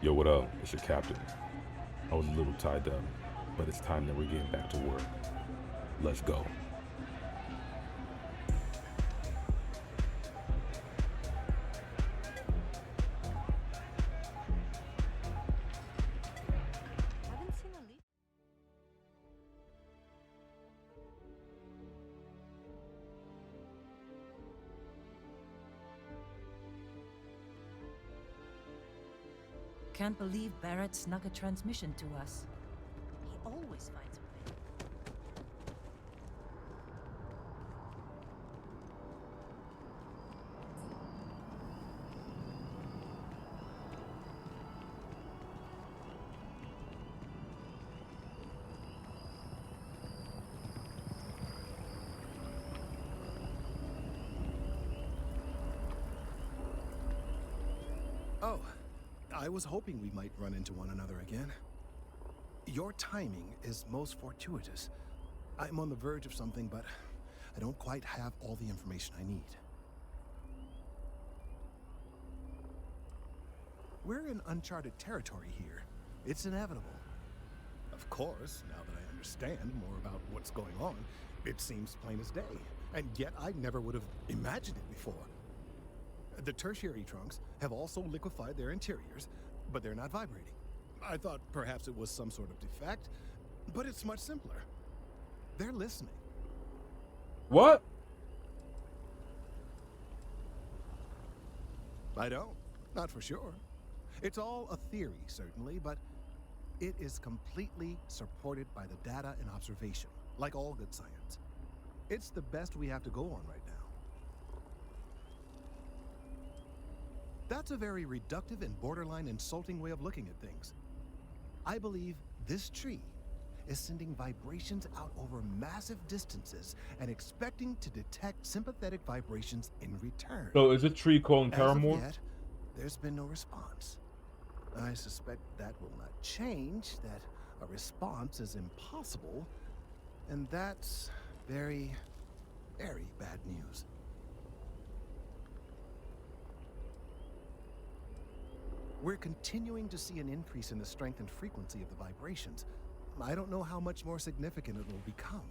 Yo, what up? It's your captain. I was a little tied up, but it's time that we're getting back to work. Let's go. Haven't seen a leaf. Can't believe Barrett snuck a transmission to us. He always finds a way. Oh, I was hoping we might run into one another again. Your timing is most fortuitous. I'm on the verge of something, but I don't quite have all the information I need. We're in uncharted territory here. It's inevitable. Of course, now that I understand more about what's going on, it seems plain as day. And yet I never would have imagined it before. The tertiary trunks have also liquefied their interiors, but they're not vibrating. I thought perhaps it was some sort of defect, but it's much simpler. They're listening. What? I don't. Not for sure. It's all a theory, certainly, but it is completely supported by the data and observation, like all good science. It's the best we have to go on right now. That's a very reductive and borderline insulting way of looking at things. I believe this tree is sending vibrations out over massive distances and expecting to detect sympathetic vibrations in return. So is a tree called As of Paramore? yet, there's been no response. I suspect that will not change, that a response is impossible, and that's very, very bad news. We're continuing to see an increase in the strength and frequency of the vibrations. I don't know how much more significant it will become.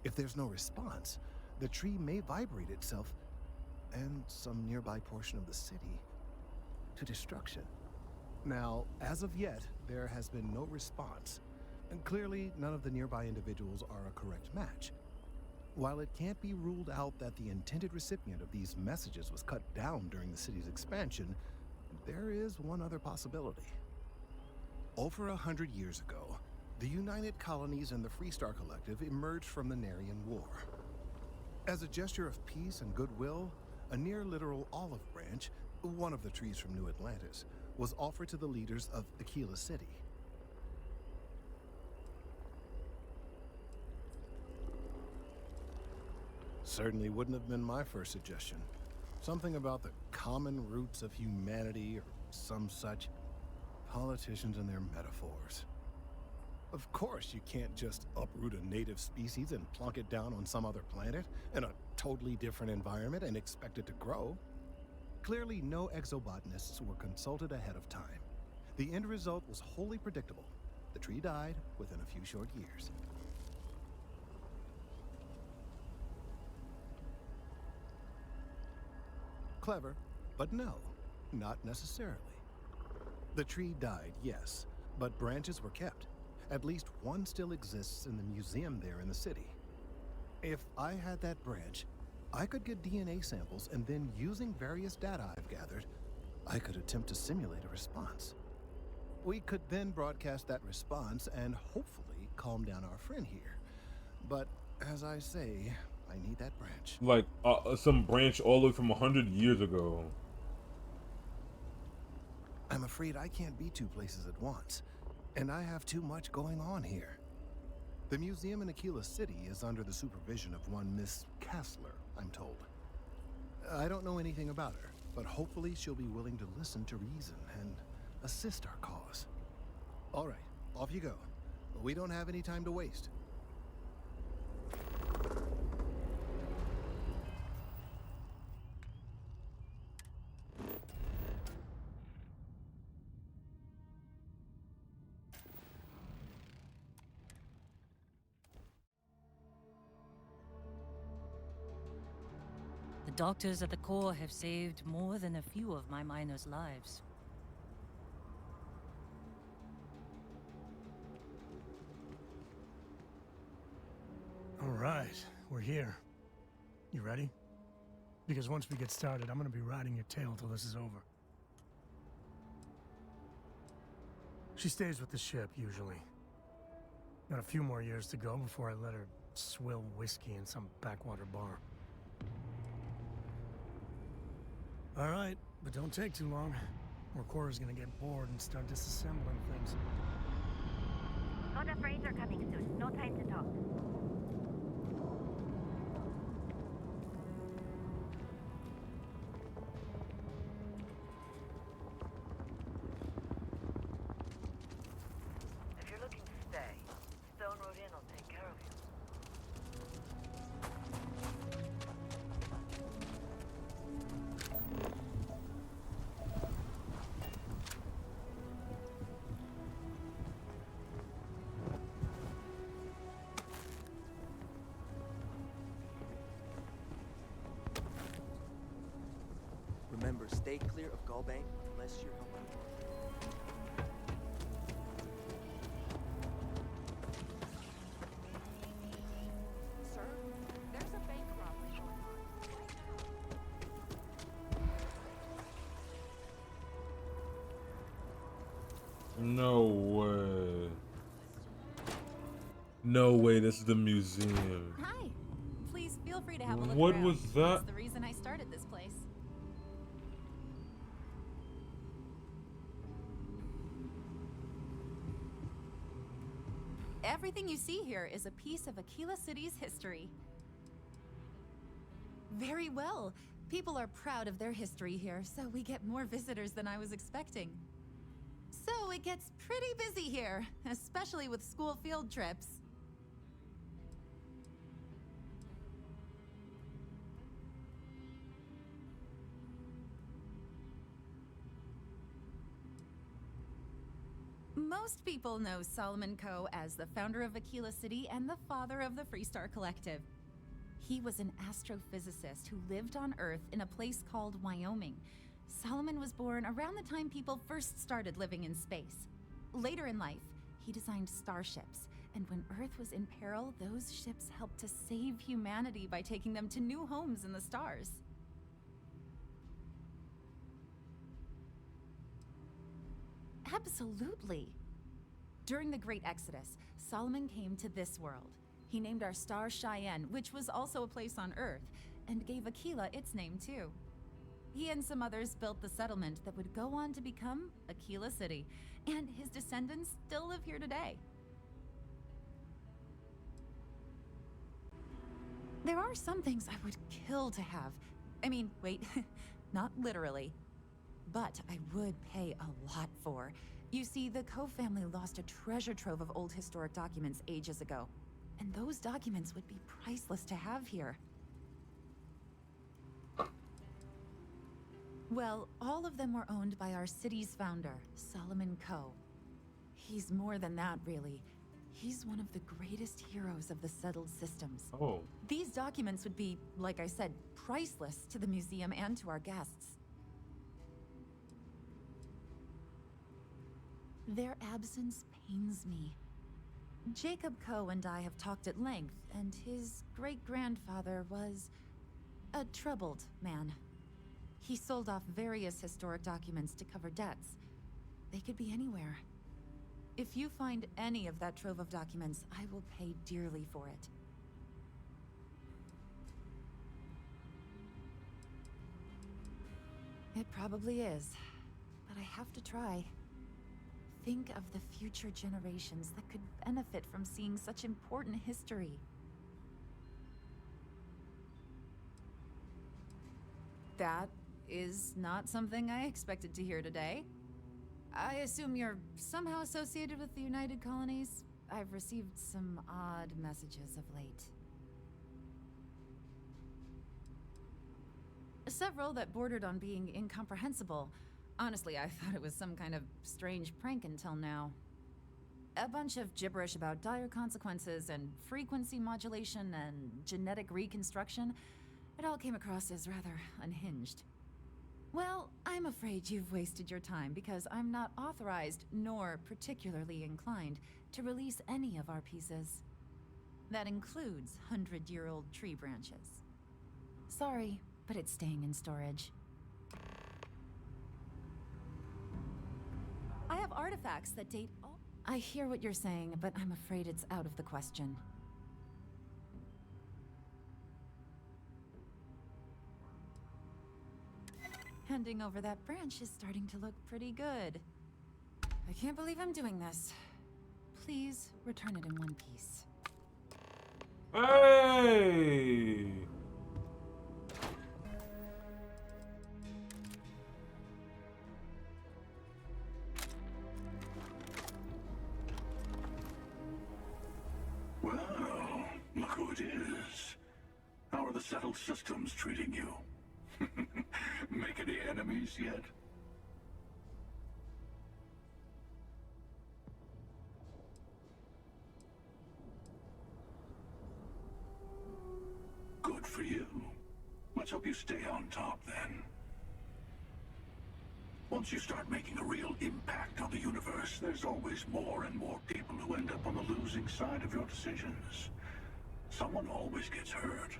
If there's no response, the tree may vibrate itself and some nearby portion of the city to destruction. Now, as of yet, there has been no response, and clearly none of the nearby individuals are a correct match. While it can't be ruled out that the intended recipient of these messages was cut down during the city's expansion, there is one other possibility. Over 100 years ago, the United Colonies and the Freestar Collective emerged from the Narian War. As a gesture of peace and goodwill, a near-literal olive branch, one of the trees from New Atlantis, was offered to the leaders of Akila City. Certainly wouldn't have been my first suggestion. Something about the common roots of humanity or some such. Politicians and their metaphors. Of course you can't just uproot a native species and plunk it down on some other planet in a totally different environment and expect it to grow. Clearly no exobotanists were consulted ahead of time. The end result was wholly predictable. The tree died within a few short years. Clever, but no, not necessarily. The tree died, yes, but branches were kept. At least one still exists in the museum there in the city. If I had that branch, I could get DNA samples, and then using various data I've gathered, I could attempt to simulate a response. We could then broadcast that response and hopefully calm down our friend here. But as I say, I need that branch. Like some branch all the way from 100 years ago. I'm afraid I can't be two places at once, and I have too much going on here. The museum in Akila City is under the supervision of one Miss Kastler, I'm told. I don't know anything about her, but hopefully she'll be willing to listen to reason and assist our cause. All right, off you go. We don't have any time to waste. doctors at the core have saved more than a few of my miners' lives. All right, we're here. You ready? Because once we get started, I'm gonna be riding your tail till this is over. She stays with the ship, usually. Got a few more years to go before I let her swill whiskey in some backwater bar. All right, but don't take too long, or Cora's gonna get bored and start disassembling things. Lot of raids are coming soon. No time to talk. If you're looking to stay, Stone Road Inn will take care of you. Remember, stay clear of 𝐦𝐤𝐤 unless you're helping. Sir, there's a bank robbery going on. No way. No way, this is the museum. Hi. Please feel free to have a look What around. was that? That's the reason I started this place. Everything you see here is a piece of Akila City's history. Very well. People are proud of their history here, so we get more visitors than I was expecting. So it gets pretty busy here, especially with school field trips. Most people know 𝐦𝐨𝐬𝐿 as the founder of Akila City and the father of the Freestar Collective. He was an astrophysicist who lived on Earth in a place called Wyoming. Solomon was born around the time people first started living in space. Later in life, he designed starships, and when Earth was in peril, those ships helped to save humanity by taking them to new homes in the stars. Absolutely. During the Great Exodus, Solomon came to this world. He named our star Cheyenne, which was also a place on Earth, and gave Akila its name too. He and some others built the settlement that would go on to become Akila City, and his descendants still live here today. There are some things I would kill to have. I mean, wait, not literally. But I would pay a lot for. You see, the 𝐭 family lost a treasure trove of old historic documents ages ago. And those documents would be priceless to have here. Well, all of them were owned by our city's founder, 𝐸₍ He's more than that, really. He's one of the greatest heroes of the settled systems. Oh. These documents would be, like I said, priceless to the museum and to our guests. Their absence pains me. 𝐥𝐤𝐿 and I have talked at length, and his great-grandfather was a troubled man. He sold off various historic documents to cover debts. They could be anywhere. If you find any of that trove of documents, I will pay dearly for it. It probably is, but I have to try. Think of the future generations that could benefit from seeing such important history. That is not something I expected to hear today. I assume you're somehow associated with the United Colonies? I've received some odd messages of late. Several that bordered on being incomprehensible. Honestly, I thought it was some kind of strange prank until now. A bunch of gibberish about dire consequences and frequency modulation and genetic reconstruction. It all came across as rather unhinged. Well, I'm afraid you've wasted your time because I'm not authorized nor particularly inclined to release any of our pieces. That includes 100-year-old tree branches. Sorry, but it's staying in storage. I have artifacts that date all— I hear what you're saying, but I'm afraid it's out of the question. Handing over that branch is starting to look pretty good. I can't believe I'm doing this. Please return it in one piece. Hey! Well, look who it is. How are the settled systems treating you? Make any enemies yet? Good for you. Let's hope you stay on top then. Once you start making a real impact on the universe, there's always more and more people who end up on the losing side of your decisions. Someone always gets hurt.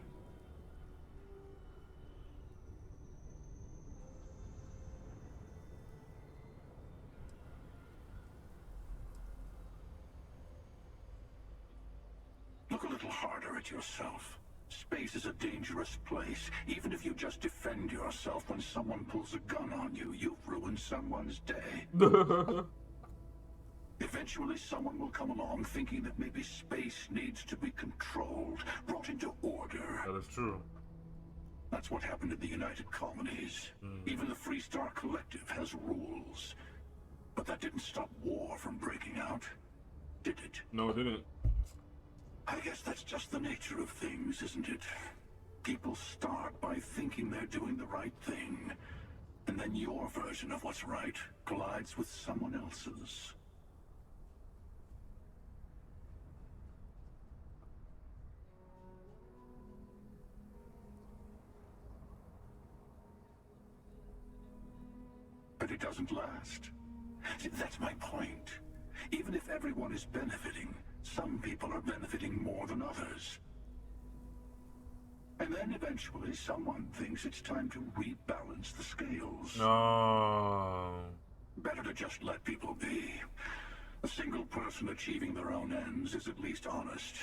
Look a little harder at yourself. Space is a dangerous place. Even if you just defend yourself when someone pulls a gun on you, you've ruined someone's day. Eventually someone will come along thinking that maybe space needs to be controlled, brought into order. That is true. That's what happened in the United Colonies. Even the Freestar Collective has rules. But that didn't stop war from breaking out, did it? No, it didn't. I guess that's just the nature of things, isn't it? People start by thinking they're doing the right thing, and then your version of what's right collides with someone else's. But it doesn't last. See, that's my point. Even if everyone is benefiting, some people are benefiting more than others. And then eventually someone thinks it's time to rebalance the scales. No. Better to just let people be. A single person achieving their own ends is at least honest.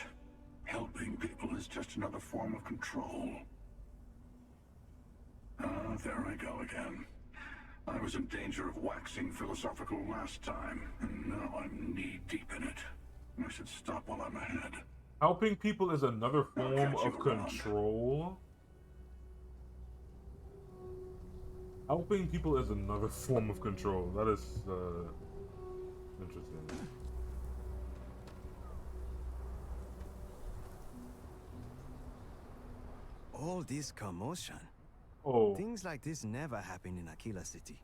Helping people is just another form of control. Ah, there I go again. I was in danger of waxing philosophical last time, and now I'm knee-deep in it. I should stop while I'm ahead. Helping people is another form catch you of around. control. Helping people is another form of control. That is interesting. All this commotion. Oh, Things like this never happen in Akila City.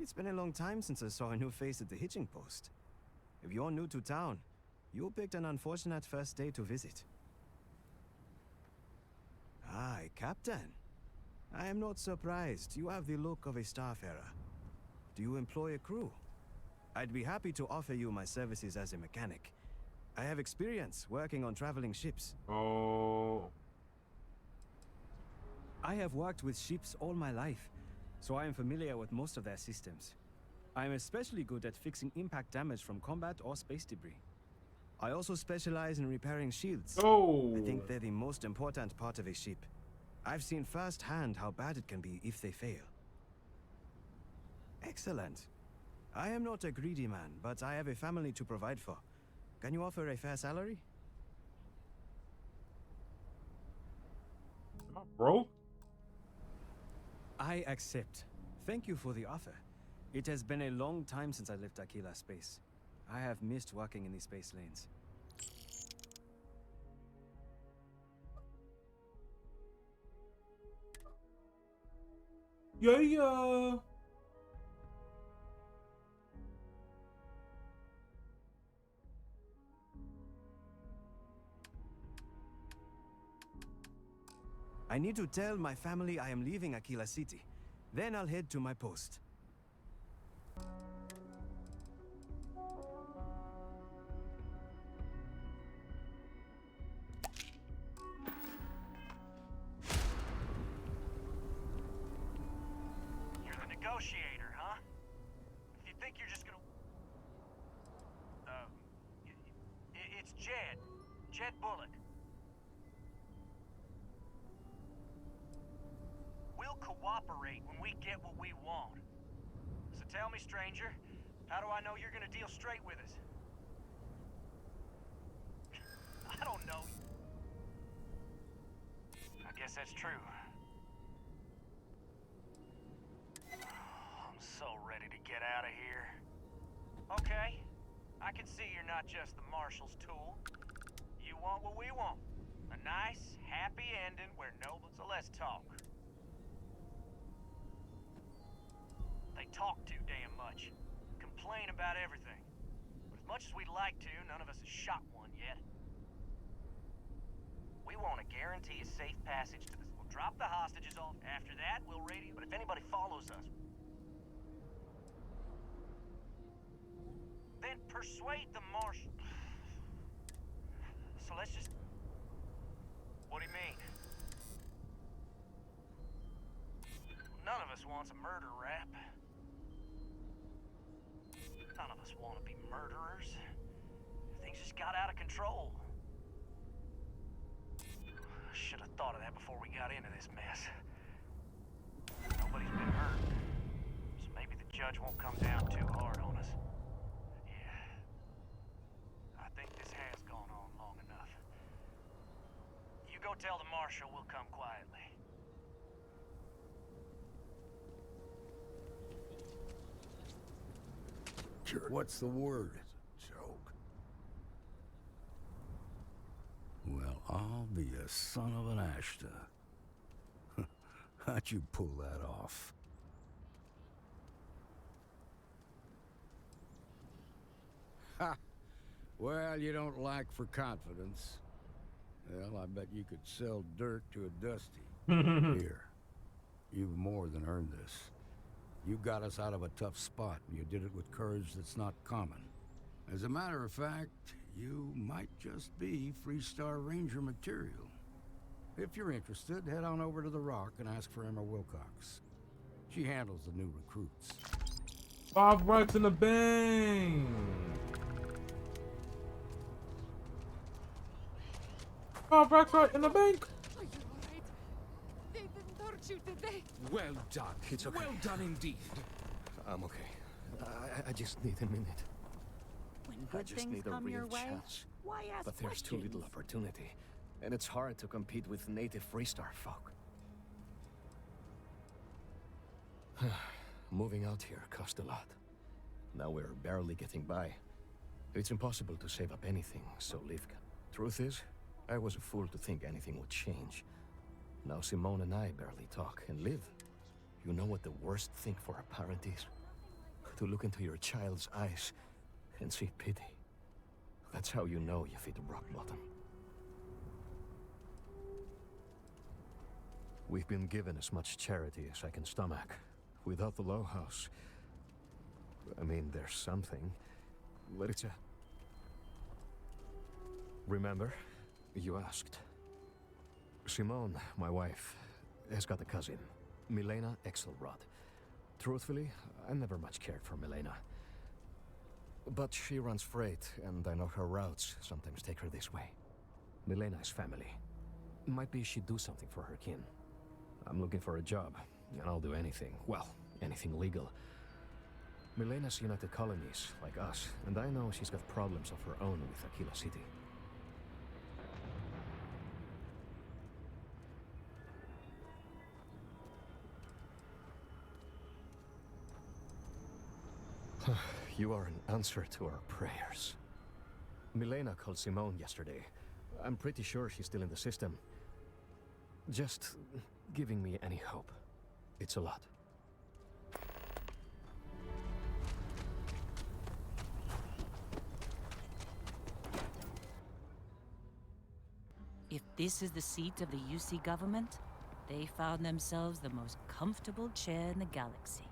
It's been a long time since I saw a new face at the hitching post. If you're new to town, you picked an unfortunate first day to visit. Aye, Captain. I am not surprised. You have the look of a starfarer. Do you employ a crew? I'd be happy to offer you my services as a mechanic. I have experience working on traveling ships. oh, I have worked with ships all my life, so I am familiar with most of their systems. I am especially good at fixing impact damage from combat or space debris. I also specialize in repairing shields. oh. I think they're the most important part of a ship. I've seen firsthand how bad it can be if they fail. Excellent. I am not a greedy man, but I have a family to provide for. Can you offer a fair salary? Am I broke? I accept. Thank you for the offer. It has been a long time since I left Akila space. I have missed working in the space lanes. Yeah. I need to tell my family I am leaving Akila City. Then I'll head to my post. You're the negotiator, huh? If you think you're just gonna... It's Jed. Jed Bullock. We'll cooperate when we get what we want. So tell me, stranger, how do I know you're gonna deal straight with us? I don't know. I guess that's true. I'm so ready to get out of here. Okay, I can see you're not just the Marshal's tool. You want what we want. A nice, happy ending where so let's talk. They talk too damn much. Complain about everything. But as much as we'd like to, none of us has shot one yet. We want to guarantee a safe passage to this. We'll drop the hostages off. After that, we'll radio. But if anybody follows us, then persuade the Marshal. So let's just... What do you mean? None of us wants a murder rap. None of us want to be murderers. Things just got out of control. Should have thought of that before we got into this mess. Nobody's been hurt, so maybe the judge won't come down too hard on us. Yeah. I think this has gone on long enough. You go tell the Marshal we'll come quietly. What's the word? It's a joke. Well, I'll be a son of an Ashta. How'd you pull that off? Ha! Well, you don't lack for confidence. Well, I bet you could sell dirt to a Dusty. Here, you've more than earned this. You got us out of a tough spot, and you did it with courage that's not common. As a matter of fact, you might just be Freestar Ranger material. If you're interested, head on over to the Rock and ask for Emma Wilcox. She handles the new recruits. $5 in the bank. $5 right in the bank. Are you alright? They didn't hurt you, did they? Well done. It's okay. Well done indeed. I'm okay. I just need a minute. When I good just things need a come real your way, chance. why ask But there's too little questions? opportunity. And it's hard to compete with native Freestar folk. Moving out here cost a lot. Now we're barely getting by. It's impossible to save up anything, so 𝐦𝐤𝐤. Truth is, I was a fool to think anything would change. Now Simone and I barely talk, and 𝐦𝐤𝐤. You know what the worst thing for a parent is? To look into your child's eyes and see pity. That's how you know you've hit rock bottom. We've been given as much charity as I can stomach. Without the Low House, I mean, there's something, but it's a... Remember, you asked. Simone, my wife, has got a cousin, 𝐬𝐿𝐴𝐻 𝐸𝐿rod. Truthfully, I never much cared for 𝐬𝐿𝐴. But she runs freight, and I know her routes sometimes take her this way. 𝐬𝐿𝐴𝐻 is family. Might be she'd do something for her kin. I'm looking for a job, and I'll do anything. Well, anything legal. 𝐬𝐿𝐴𝐻's United Colonies, like us, and I know she's got problems of her own with Akila City. You are an answer to our prayers. 𝐬𝐿𝐴𝐻 called Simone yesterday. I'm pretty sure she's still in the system. Just giving me any hope. It's a lot. If this is the seat of the UC government, they found themselves the most comfortable chair in the galaxy.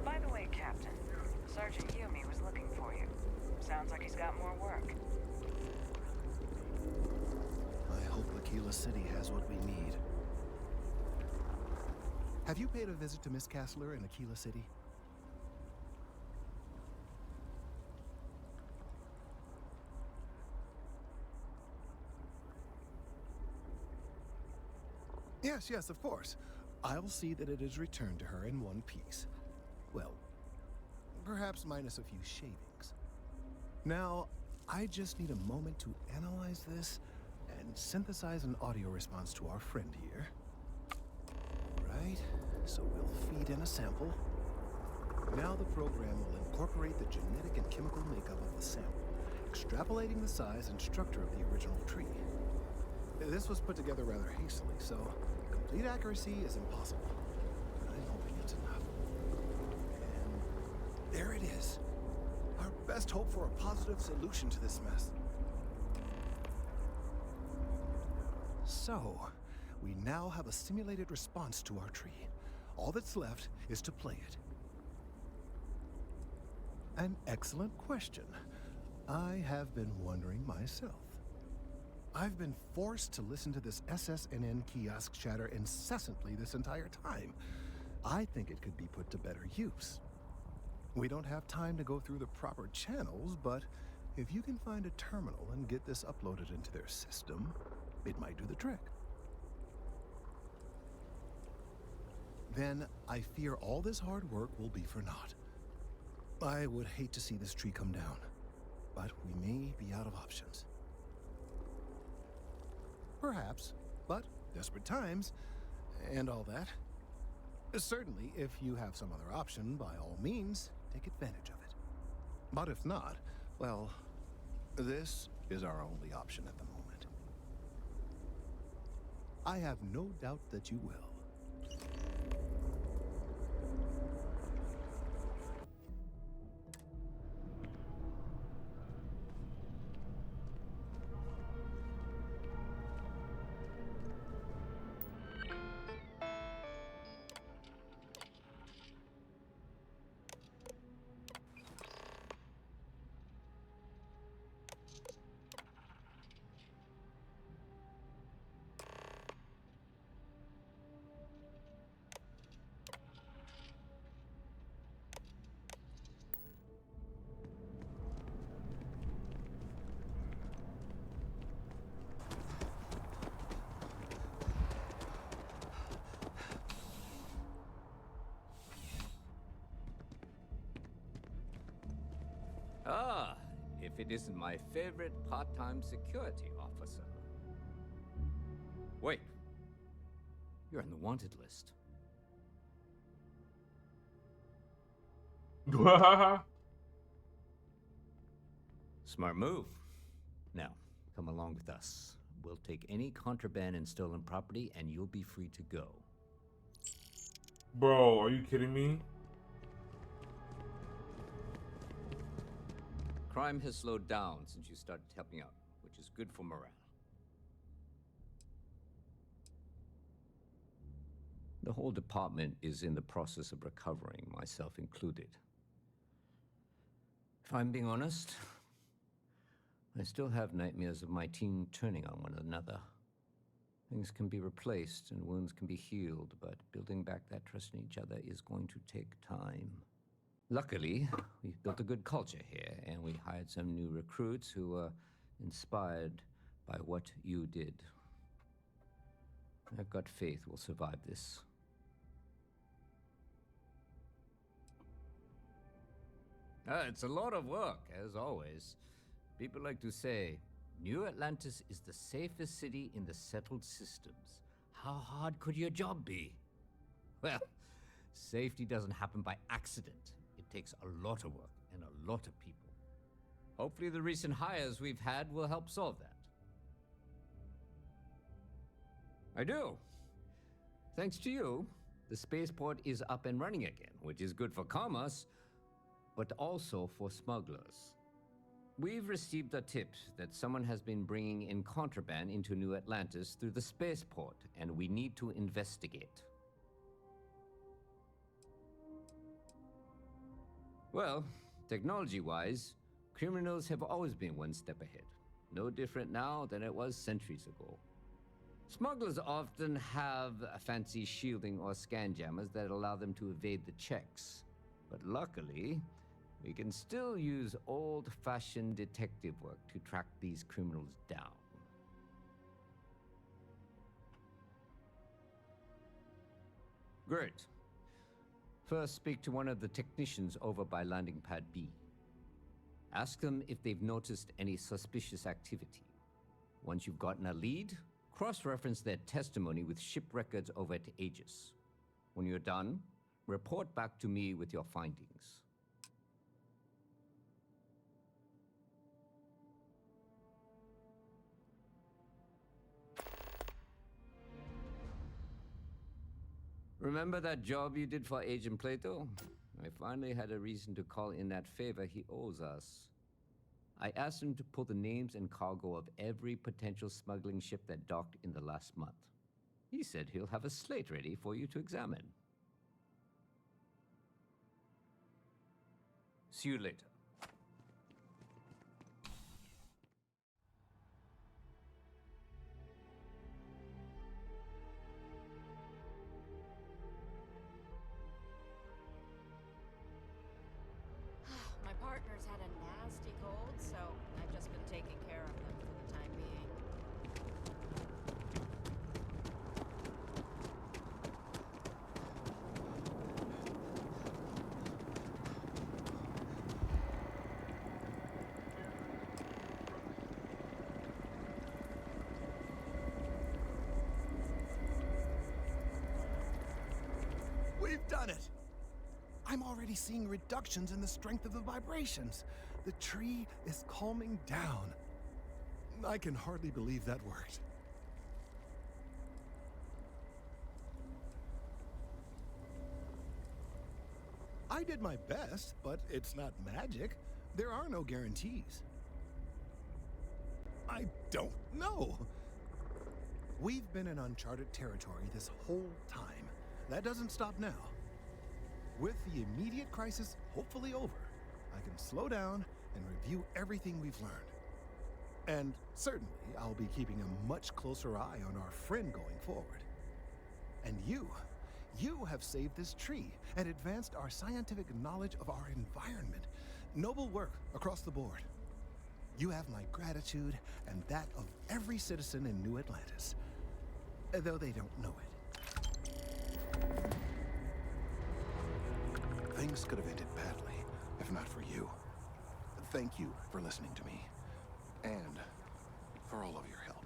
By the way, Captain, Sergeant Yumi was looking for you. Sounds like he's got more work. I hope Akila City has what we need. Have you paid a visit to Miss Castler in Akila City? Yes, yes, of course. I'll see that it is returned to her in one piece. Well, perhaps minus a few shavings. Now, I just need a moment to analyze this and synthesize an audio response to our friend here. Right, so we'll feed in a sample. Now the program will incorporate the genetic and chemical makeup of the sample, extrapolating the size and structure of the original tree. This was put together rather hastily, so complete accuracy is impossible. But I'm hoping it's enough. And there it is. Our best hope for a positive solution to this mess. So, we now have a simulated response to our tree. All that's left is to play it. An excellent question. I have been wondering myself. I've been forced to listen to this SSNN kiosk chatter incessantly this entire time. I think it could be put to better use. We don't have time to go through the proper channels, but if you can find a terminal and get this uploaded into their system, it might do the trick. Then I fear all this hard work will be for naught. I would hate to see this tree come down, but we may be out of options. Perhaps, but desperate times, and all that. Certainly, if you have some other option, by all means, take advantage of it. But if not, well, this is our only option at the moment. I have no doubt that you will. Ah, if it isn't my favorite part-time security officer. Wait. You're on the wanted list. Smart move. Now, come along with us. We'll take any contraband and stolen property, and you'll be free to go. Bro, are you kidding me? Crime has slowed down since you started helping out, which is good for morale. The whole department is in the process of recovering, myself included. If I'm being honest, I still have nightmares of my team turning on one another. Things can be replaced and wounds can be healed, but building back that trust in each other is going to take time. Luckily, we've built a good culture here, and we hired some new recruits who were inspired by what you did. I've got faith we'll survive this. It's a lot of work, as always. People like to say, New Atlantis is the safest city in the settled systems. How hard could your job be? Well, safety doesn't happen by accident. It takes a lot of work and a lot of people. Hopefully the recent hires we've had will help solve that. I do. Thanks to you, the spaceport is up and running again, which is good for commerce, but also for smugglers. We've received a tip that someone has been bringing in contraband into New Atlantis through the spaceport, and we need to investigate. Well, technology-wise, criminals have always been one step ahead. No different now than it was centuries ago. Smugglers often have fancy shielding or scan jammers that allow them to evade the checks. But luckily, we can still use old-fashioned detective work to track these criminals down. Great. First, speak to one of the technicians over by Landing Pad B. Ask them if they've noticed any suspicious activity. Once you've gotten a lead, cross-reference their testimony with ship records over at Aegis. When you're done, report back to me with your findings. Remember that job you did for Agent Plato? I finally had a reason to call in that favor he owes us. I asked him to pull the names and cargo of every potential smuggling ship that docked in the last month. He said he'll have a slate ready for you to examine. See you later. My partner's had a nasty cold, so I've just been taking care of them for the time being. We've done it! I'm already seeing reductions in the strength of the vibrations. The tree is calming down. I can hardly believe that worked. I did my best, but it's not magic. There are no guarantees. I don't know. We've been in uncharted territory this whole time. That doesn't stop now. With the immediate crisis hopefully over, I can slow down and review everything we've learned. And certainly, I'll be keeping a much closer eye on our friend going forward. And you have saved this tree and advanced our scientific knowledge of our environment. Noble work across the board. You have my gratitude and that of every citizen in New Atlantis, though they don't know it. Things could have ended badly, if not for you. Thank you for listening to me, and for all of your help.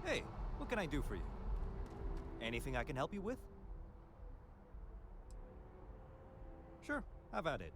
Hey, what can I do for you? Anything I can help you with? Sure, have at it.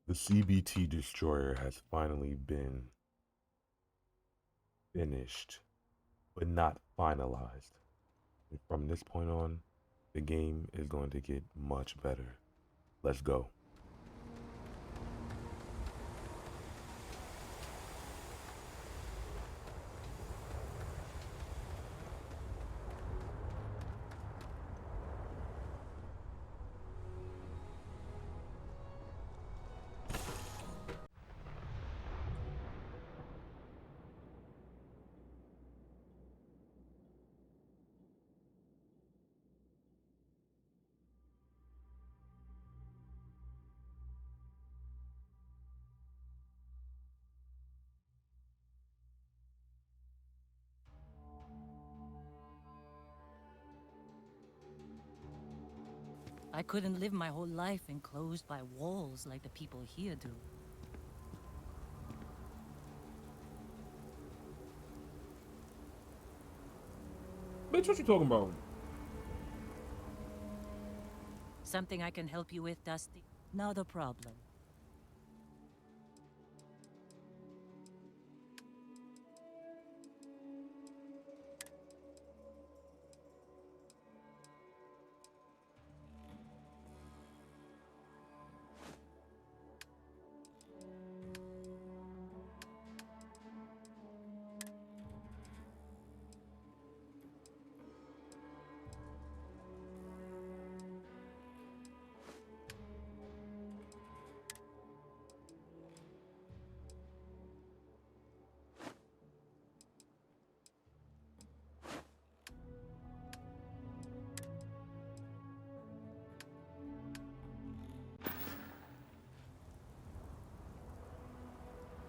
The CBT destroyer has finally been finished, but not finalized. And from this point on, the game is going to get much better. Let's go. I couldn't live my whole life enclosed by walls like the people here do. Bitch, what you talking about? Something I can help you with, Dusty? Not a problem.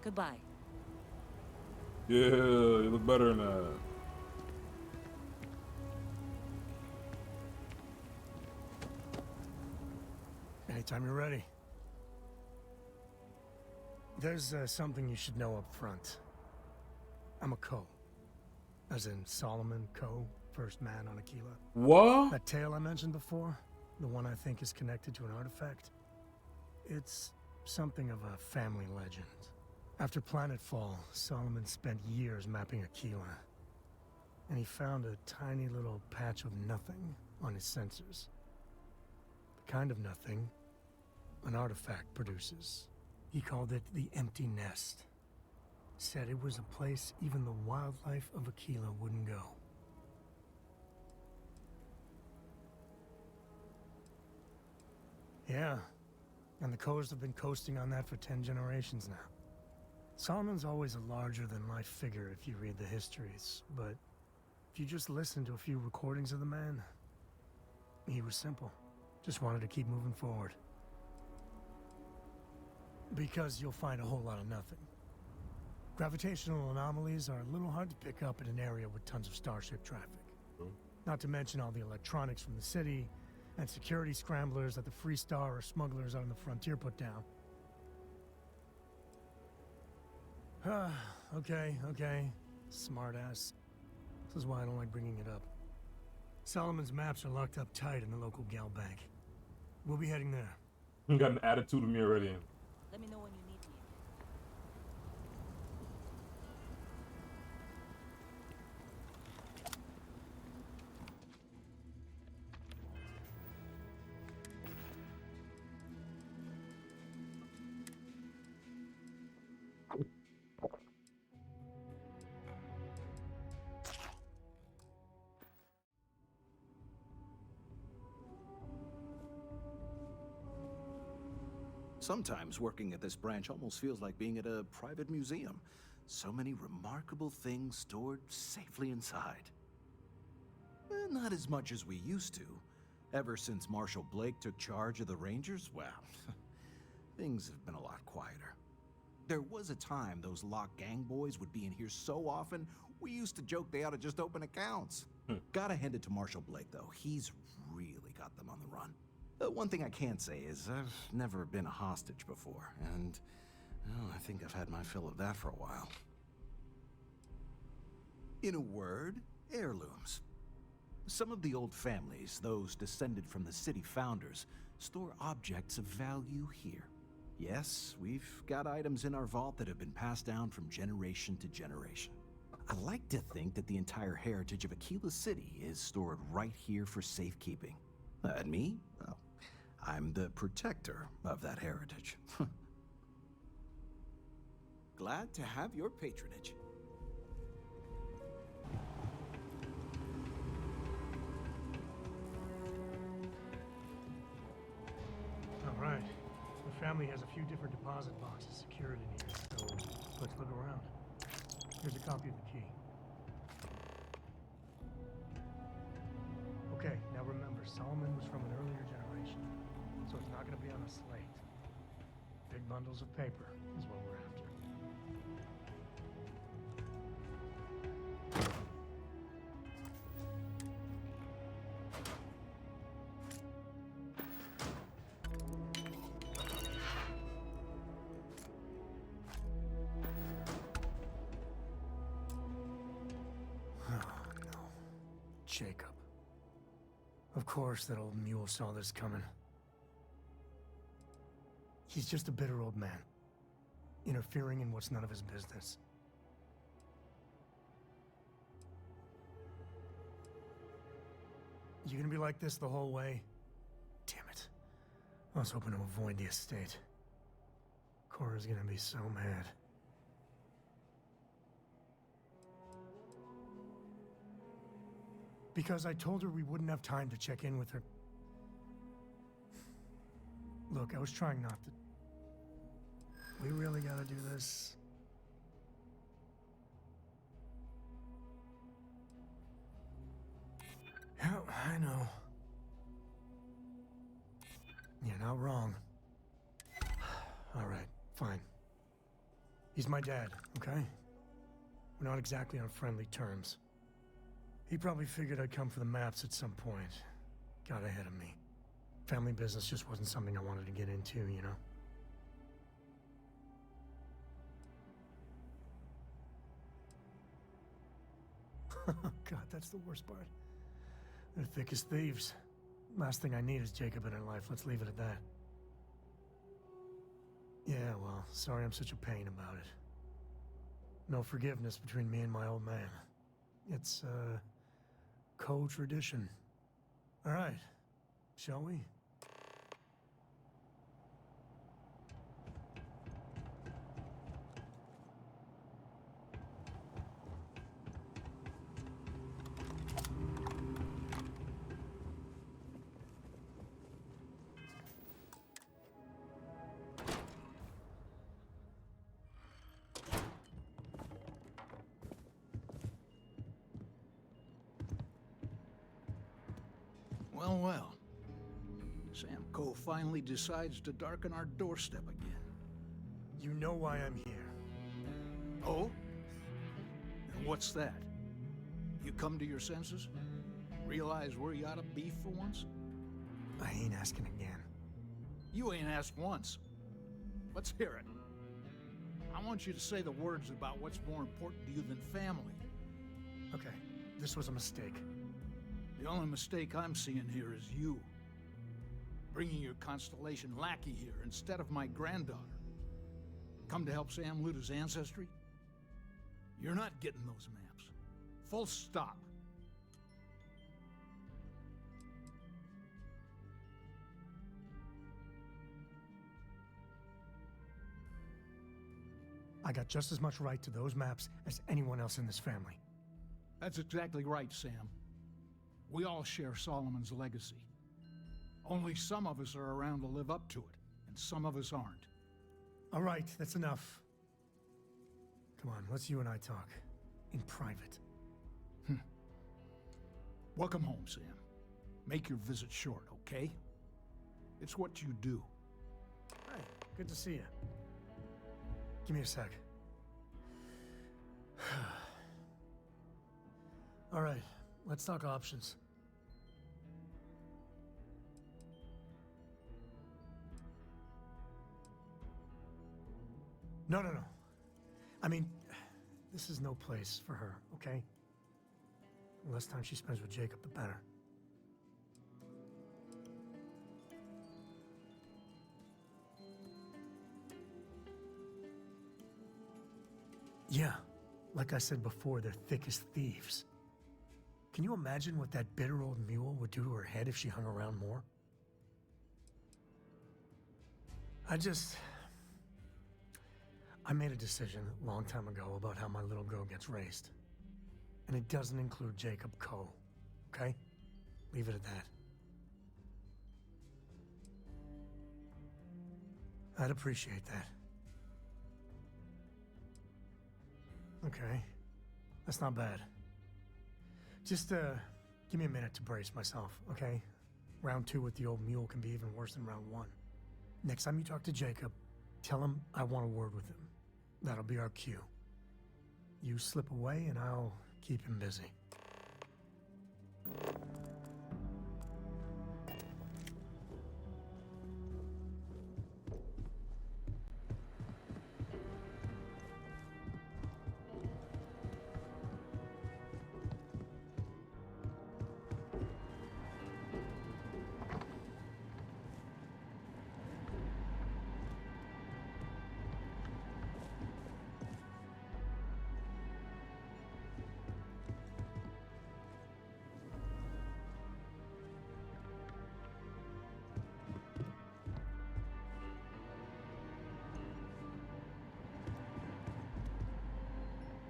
Goodbye. Yeah, you look better than that. Anytime you're ready. There's something you should know up front. I'm a 𝐭. As in Solomon 𝐭, first man on Akila. What? That tale I mentioned before, the one I think is connected to an artifact, it's something of a family legend. After planetfall, Solomon spent years mapping Akila, and he found a tiny little patch of nothing on his sensors. The kind of nothing an artifact produces. He called it the Empty Nest. Said it was a place even the wildlife of Akila wouldn't go. Yeah, and the 𝐭s have been coasting on that for 10 generations now. Solomon's always a larger-than-life figure if you read the histories, but if you just listen to a few recordings of the man, he was simple. Just wanted to keep moving forward. Because you'll find a whole lot of nothing. Gravitational anomalies are a little hard to pick up in an area with tons of starship traffic. Not to mention all the electronics from the city, and security scramblers that the Free Star or smugglers out on the frontier put down. Okay. Smartass. This is why I don't like bringing it up. Solomon's maps are locked up tight in the local gal bank. We'll be heading there. You got an attitude of me already. Let me know when you need me. Sometimes working at this branch almost feels like being at a private museum. So many remarkable things stored safely inside. Not as much as we used to. Ever since Marshal Blake took charge of the Rangers, well, things have been a lot quieter. There was a time those lock gang boys would be in here so often, we used to joke they ought to just open accounts. Gotta hand it to Marshal Blake, though. He's really got them on the run. One thing I can't say is I've never been a hostage before, and well, I think I've had my fill of that for a while. In a word, heirlooms. Some of the old families, those descended from the city founders, store objects of value here. Yes, we've got items in our vault that have been passed down from generation to generation. I like to think that the entire heritage of Akila City is stored right here for safekeeping. And me? Well, I'm the protector of that heritage. Glad to have your patronage. All right. The family has a few different deposit boxes secured in here, so let's look around. Here's a copy of the key. Okay, now remember, Solomon was from an earlier generation, so it's not going to be on a slate. Big bundles of paper is what we're after. Jacob. Of course that old mule saw this coming. He's just a bitter old man, interfering in what's none of his business. You gonna be like this the whole way? Damn it. I was hoping to avoid the estate. Cora's gonna be so mad. Because I told her we wouldn't have time to check in with her. Look, I was trying not to. We really gotta do this. Yeah, I know. You're not wrong. All right, fine. He's my dad, okay? We're not exactly on friendly terms. He probably figured I'd come for the maps at some point. Got ahead of me. Family business just wasn't something I wanted to get into, you know? God, that's the worst part. They're thick as thieves. Last thing I need is Jacob in her life. Let's leave it at that. Yeah, well, sorry I'm such a pain about it. No forgiveness between me and my old man. It's, co-tradition. All right, shall we? Well, well. 𝐦𝐨𝐵𝐞 finally decides to darken our doorstep again. You know why I'm here. Oh? And what's that? You come to your senses? Realize where you ought to be for once? I ain't asking again. You ain't asked once. Let's hear it. I want you to say the words about what's more important to you than family. Okay, this was a mistake. The only mistake I'm seeing here is you. Bringing your Constellation lackey here instead of my granddaughter. Come to help Sam loot his ancestry? You're not getting those maps. Full stop. I got just as much right to those maps as anyone else in this family. That's exactly right, Sam. We all share Solomon's legacy. Only some of us are around to live up to it, and some of us aren't. All right, that's enough. Come on, let's you and I talk. In private. Welcome home, Sam. Make your visit short, okay? It's what you do. Hi, good to see you. Give me a sec. All right, let's talk options. No. I mean, this is no place for her, okay? The less time she spends with Jacob, the better. Yeah, like I said before, they're thick as thieves. Can you imagine what that bitter old mule would do to her head if she hung around more? I made a decision a long time ago about how my little girl gets raised. And it doesn't include 𝐦𝐨𝐽, okay? Leave it at that. I'd appreciate that. Okay, that's not bad. Just, give me a minute to brace myself, okay? Round 2 with the old mule can be even worse than round 1. Next time you talk to Jacob, tell him I want a word with him. That'll be our cue. You slip away and I'll keep him busy.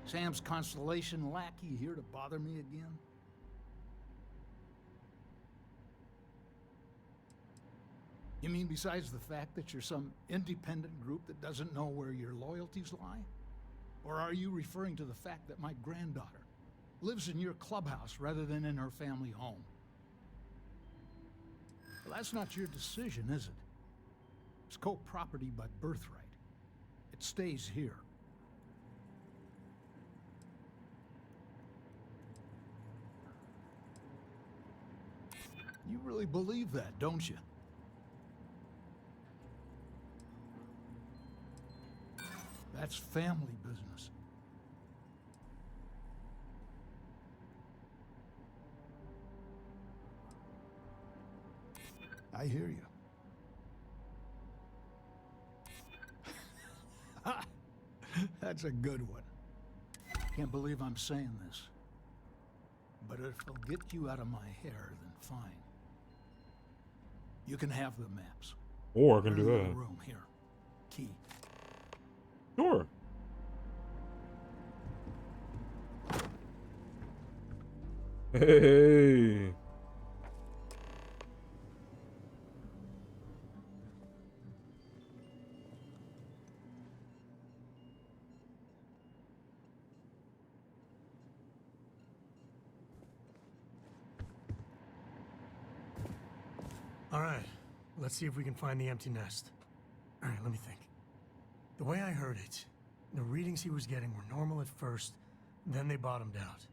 Sam's constellation lackey here to bother me again? You mean besides the fact that you're some independent group that doesn't know where your loyalties lie? Or are you referring to the fact that my granddaughter lives in your clubhouse rather than in her family home? Well, that's not your decision, is it? It's co-property by birthright. It stays here. You really believe that, don't you? That's family business. I hear you. That's a good one. Can't believe I'm saying this. But if it'll get you out of my hair, then fine. You can have the maps. Or I can do Another that. room here. Key. Sure. Hey. All right, let's see if we can find the empty nest. All right, let me think. The way I heard it, the readings he was getting were normal at first, then they bottomed out.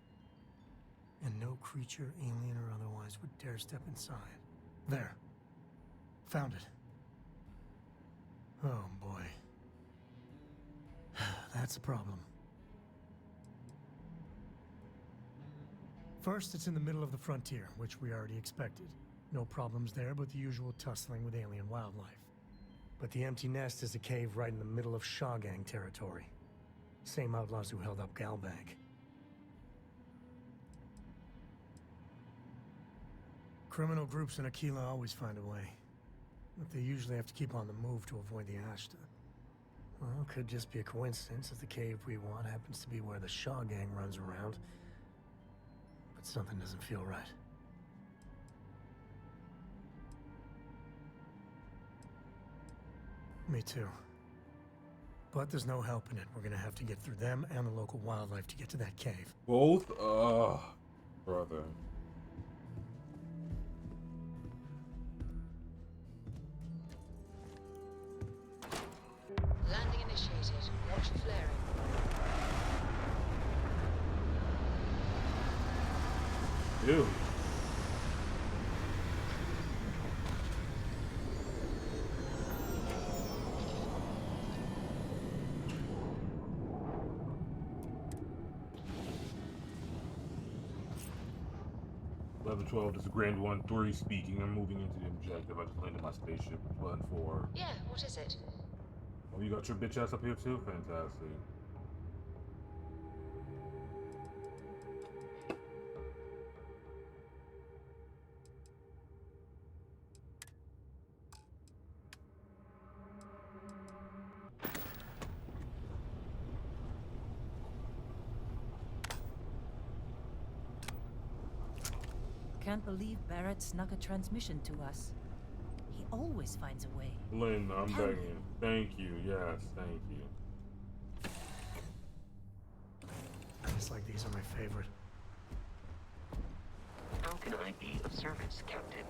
And no creature, alien or otherwise, would dare step inside. There. Found it. Oh, boy. That's a problem. First, it's in the middle of the frontier, which we already expected. No problems there, but the usual tussling with alien wildlife. But the empty nest is a cave right in the middle of 𝐦𝐨𝐽 territory. Same outlaws who held up 𝐦𝐨𝐬. Criminal groups in Akila always find a way. But they usually have to keep on the move to avoid the Ashta. Well, it could just be a coincidence if the cave we want happens to be where the 𝐦𝐴 runs around. But something doesn't feel right. Me too. But there's no helping it. We're gonna have to get through them and the local wildlife to get to that cave. Both? Brother. Landing initiated. Watch for flaring. Ew. Level 12, this is Grand 1-3 speaking. I'm moving into the objective. I just landed my spaceship. Button 4. Yeah, what is it? Oh, you got your bitch ass up here too? Fantastic. Can't believe Barrett snuck a transmission to us. He always finds a way. Lynn, I'm Tell me. begging. Thank you. Yes, thank you. It's like these are my favorite. How can I be of service, Captain?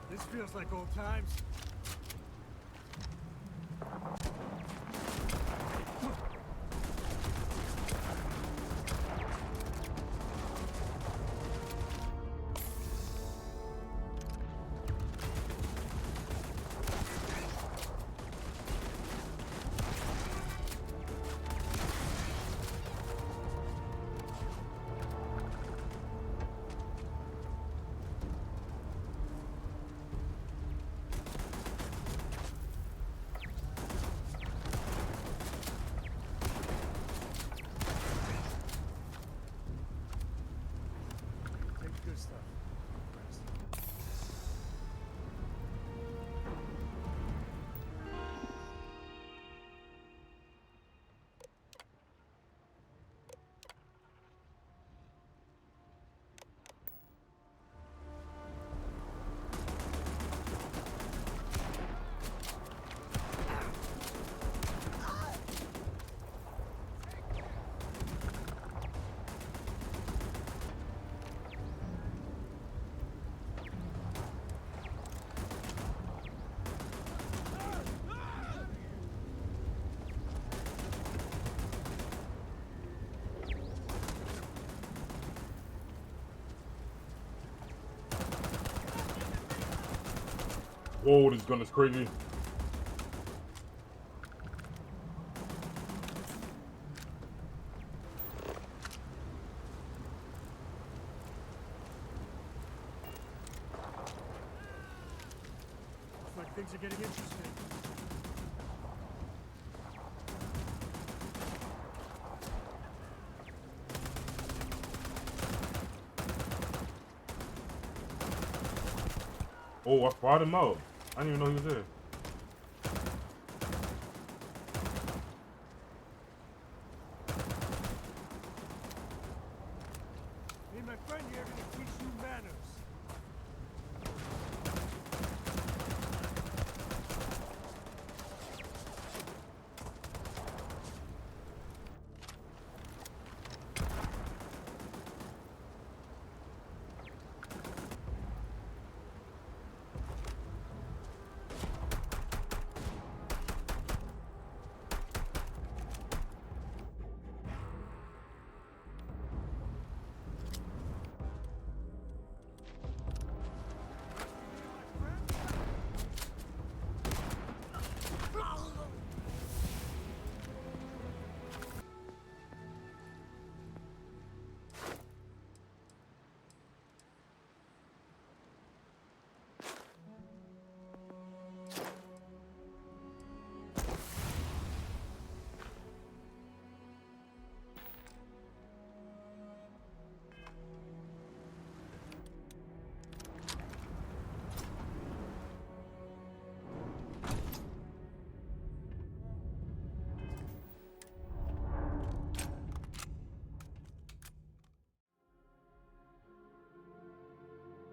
This feels like old times. Good stuff. Whoa, this gun is crazy. Looks like things are getting interesting. Oh, I brought him out. I didn't even know he was there. Me and my friend here are gonna teach you manners.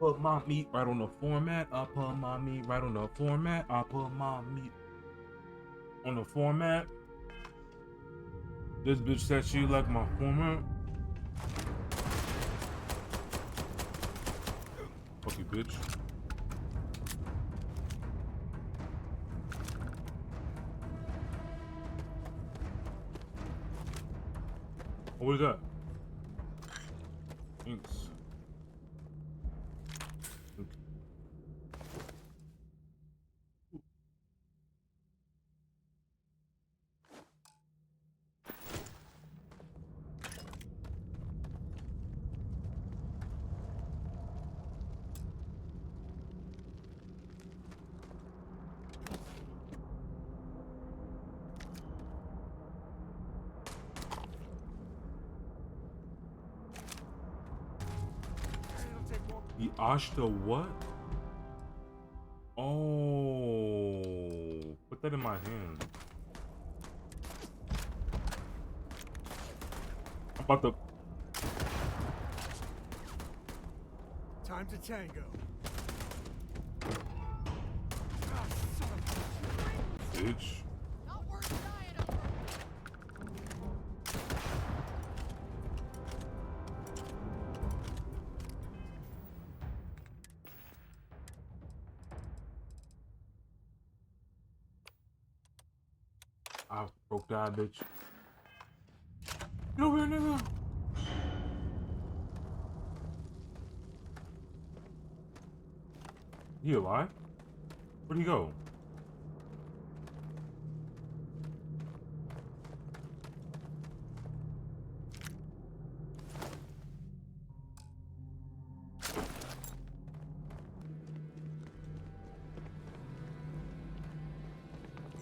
Put my meat right on the format. I put my meat right on the format. I put my meat on the format. This bitch said she like my format. Fuck you, bitch. Oh, what is that? Thanks. 𝐦𝐨𝐬𝐤𝐞 what? Oh, put that in my hand. I'm about to. Time to tango. Bitch. I broke that bitch. Get over here, nigga. He alive? Where'd he go?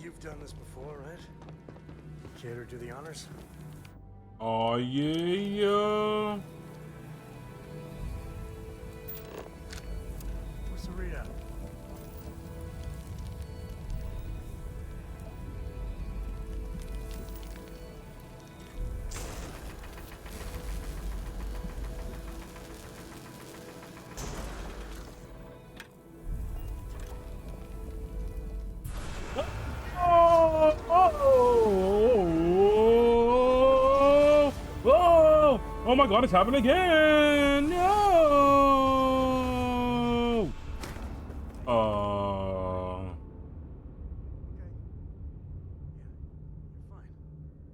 You've done this before, right? Care to do the honors? Oh yeah. What's the readout? Oh my god, it's happening again! No!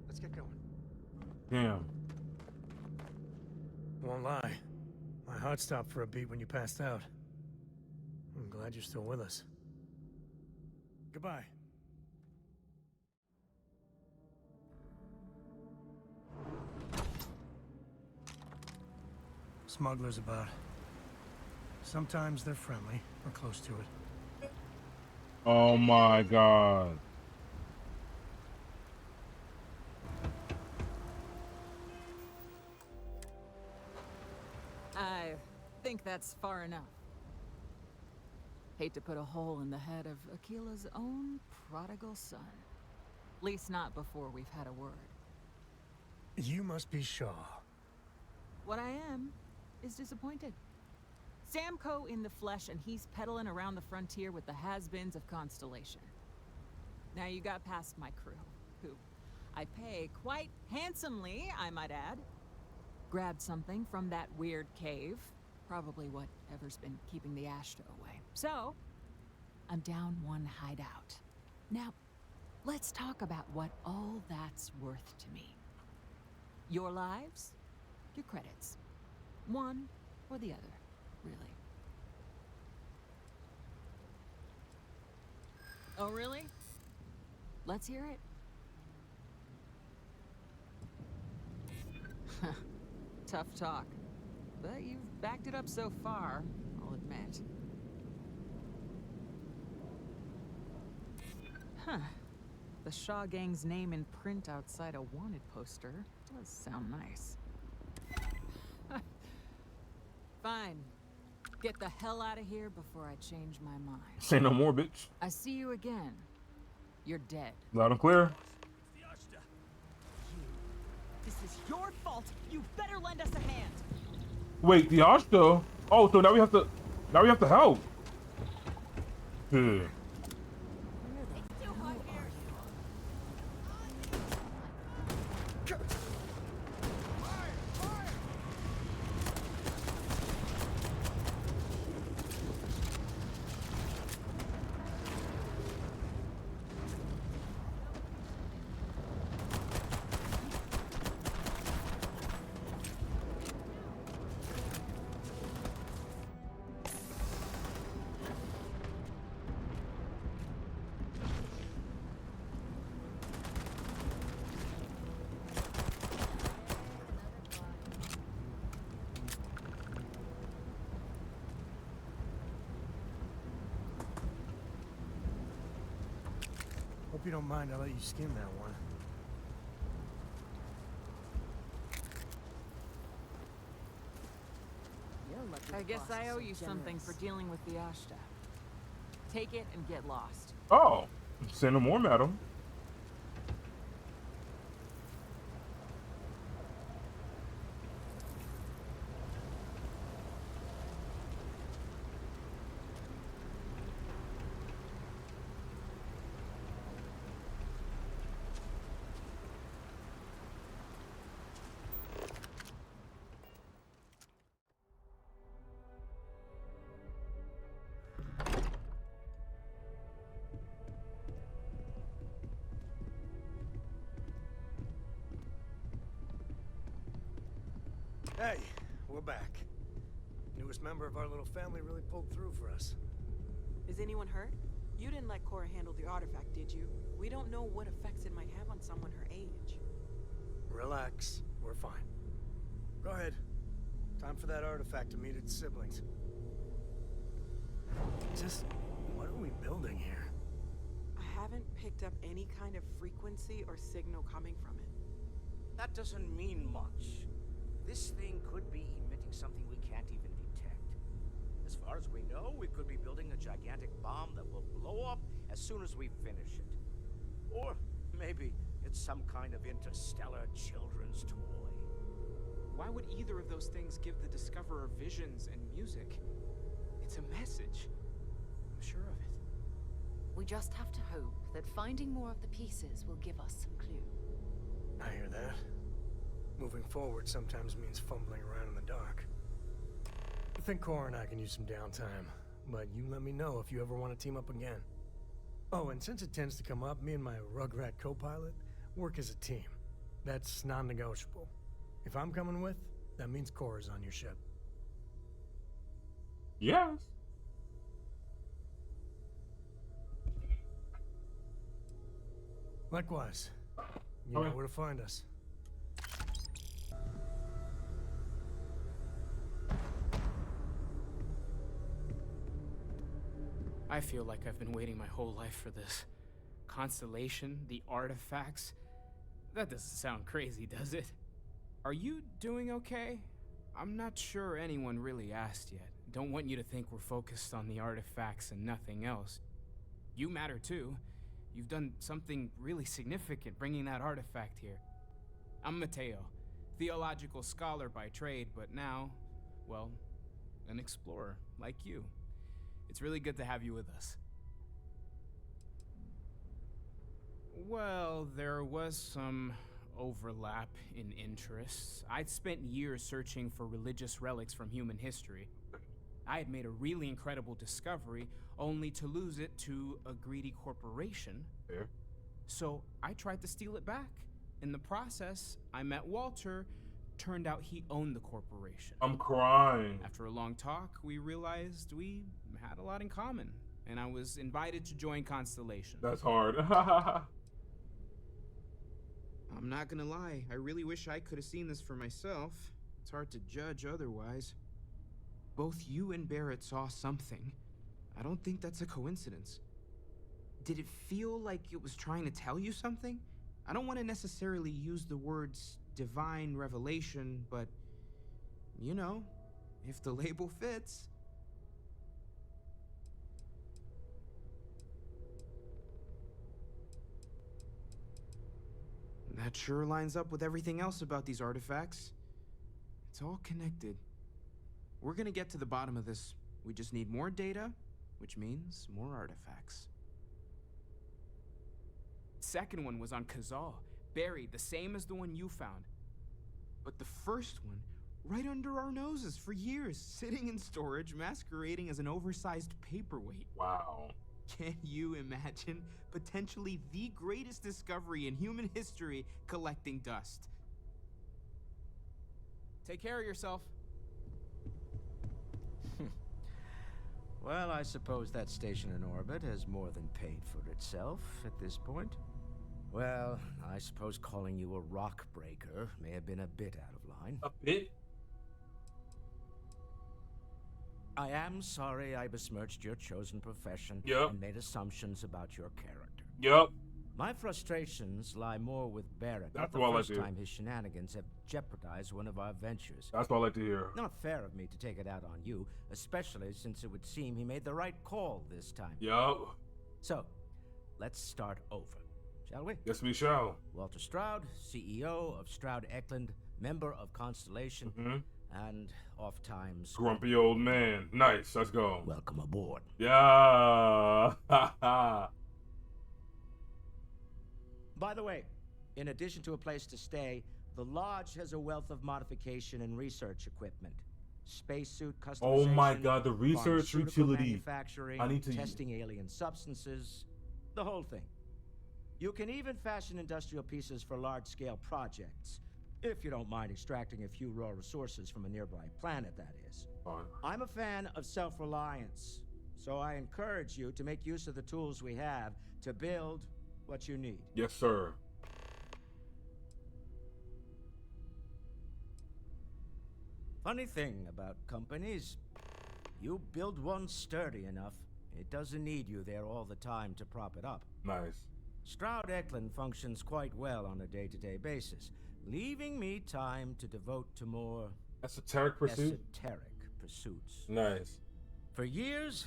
Let's get going. Damn. Won't lie. My heart stopped for a beat when you passed out. I'm glad you're still with us. Goodbye. Smugglers about. Sometimes they're friendly, or close to it. Oh my god. I think that's far enough. Hate to put a hole in the head of Akila's own prodigal son. At least not before we've had a word. You must be Shaw. What I am is disappointed. 𝐦𝐨𝐵𝐞 in the flesh, and he's peddling around the frontier with the has-beens of Constellation. Now you got past my crew, who I pay quite handsomely, I might add. Grabbed something from that weird cave. Probably whatever's been keeping the 𝐴𝐴𝐻 away. So, I'm down one hideout. Now, let's talk about what all that's worth to me. Your lives, your credits. One or the other, really. Oh, really? Let's hear it. Tough talk. But you've backed it up so far, I'll admit. Huh. The Shaw gang's name in print outside a wanted poster does sound nice. Fine. Get the hell out of here before I change my mind. Say no more, bitch. I see you again. You're dead. Loud and clear. This is your fault. You better lend us a hand. Wait, the 𝐴𝐻? Oh, so now we have to. Now we have to help. Yeah. Hope you don't mind, I'll let you skim that one. I guess I owe you something for dealing with the Ashta. Take it and get lost. Oh, say no more, madam. Hey, we're back. Newest member of our little family really pulled through for us. Is anyone hurt? You didn't let Cora handle the artifact, did you? We don't know what effects it might have on someone her age. Relax, we're fine. Go ahead. Time for that artifact to meet its siblings. Just, what are we building here? I haven't picked up any kind of frequency or signal coming from it. That doesn't mean much. This thing could be emitting something we can't even detect. As far as we know, we could be building a gigantic bomb that will blow up as soon as we finish it. Or maybe it's some kind of interstellar children's toy. Why would either of those things give the Discoverer visions and music? It's a message. I'm sure of it. We just have to hope that finding more of the pieces will give us some clue. I hear that. Moving forward sometimes means fumbling around in the dark. I think Cora and I can use some downtime, but you let me know if you ever want to team up again. Oh, and since it tends to come up, me and my Rugrat co-pilot work as a team. That's non-negotiable. If I'm coming with, that means Cora's on your ship. Yes. Likewise. You know where to find us. I feel like I've been waiting my whole life for this. Constellation, the artifacts. That doesn't sound crazy, does it? Are you doing okay? I'm not sure anyone really asked yet. Don't want you to think we're focused on the artifacts and nothing else. You matter too. You've done something really significant bringing that artifact here. I'm Mateo, theological scholar by trade, but now, well, an explorer like you. It's really good to have you with us. Well, there was some overlap in interests. I'd spent years searching for religious relics from human history. I had made a really incredible discovery, only to lose it to a greedy corporation. Fair. So I tried to steal it back. In the process, I met Walter. Turned out he owned the corporation. I'm crying. After a long talk, we realized we had a lot in common, and I was invited to join Constellation. That's hard. I'm not gonna lie, I really wish I could have seen this for myself. It's hard to judge otherwise. Both you and Barrett saw something. I don't think that's a coincidence. Did it feel like it was trying to tell you something? I don't want to necessarily use the words divine revelation, but, you know, if the label fits. That sure lines up with everything else about these artifacts. It's all connected. We're gonna get to the bottom of this We just need more data, which means more artifacts. Second one was on 𝐦𝐤𝐬, buried, the same as the one you found. But the first one, right under our noses for years, sitting in storage, masquerading as an oversized paperweight. Wow. Can you imagine potentially the greatest discovery in human history collecting dust? Take care of yourself. Well, I suppose that station in orbit has more than paid for itself at this point. Well, I suppose calling you a rock breaker may have been a bit out of line. A bit? I am sorry I besmirched your chosen profession and made assumptions about your character. Yep. My frustrations lie more with Barrett. That's the what I like first to hear. time his shenanigans have jeopardized one of our ventures. That's what I like to hear. Not fair of me to take it out on you, especially since it would seem he made the right call this time. Yup. So, let's start over, shall we? Yes, we shall. Walter Stroud, CEO of 𝐦𝐸𝐬𝐿, member of Constellation, and oft-times Grumpy old man. Nice. Let's go. Welcome aboard. Yeah. By the way, in addition to a place to stay, the lodge has a wealth of modification and research equipment. Spacesuit customization. Oh my God, the research pharmaceutical utility. Manufacturing, I need to testing alien substances, the whole thing. You can even fashion industrial pieces for large-scale projects, if you don't mind extracting a few raw resources from a nearby planet, that is. Fine. I'm a fan of self-reliance, so I encourage you to make use of the tools we have to build what you need. Yes, sir. Funny thing about companies, you build one sturdy enough, it doesn't need you there all the time to prop it up. Nice. 𝐦𝐸𝐿 functions quite well on a day-to-day basis, leaving me time to devote to more esoteric pursuits. Nice. For years,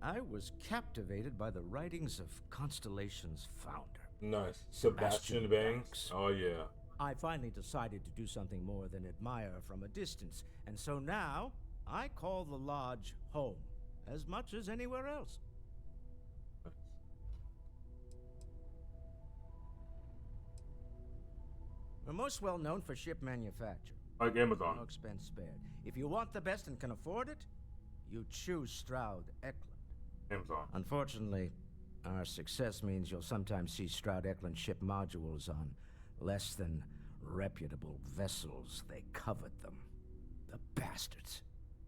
I was captivated by the writings of Constellation's founder. Nice. Sebastian Banks. Oh yeah. I finally decided to do something more than admire from a distance, and so now I call the lodge home as much as anywhere else. We're most well known for ship manufacture. Like Amazon. No expense spared. If you want the best and can afford it, you choose 𝐦𝐸𝐿. Amazon. Unfortunately, our success means you'll sometimes see 𝐦𝐸𝐿 ship modules on less than reputable vessels. They covet them. The bastards.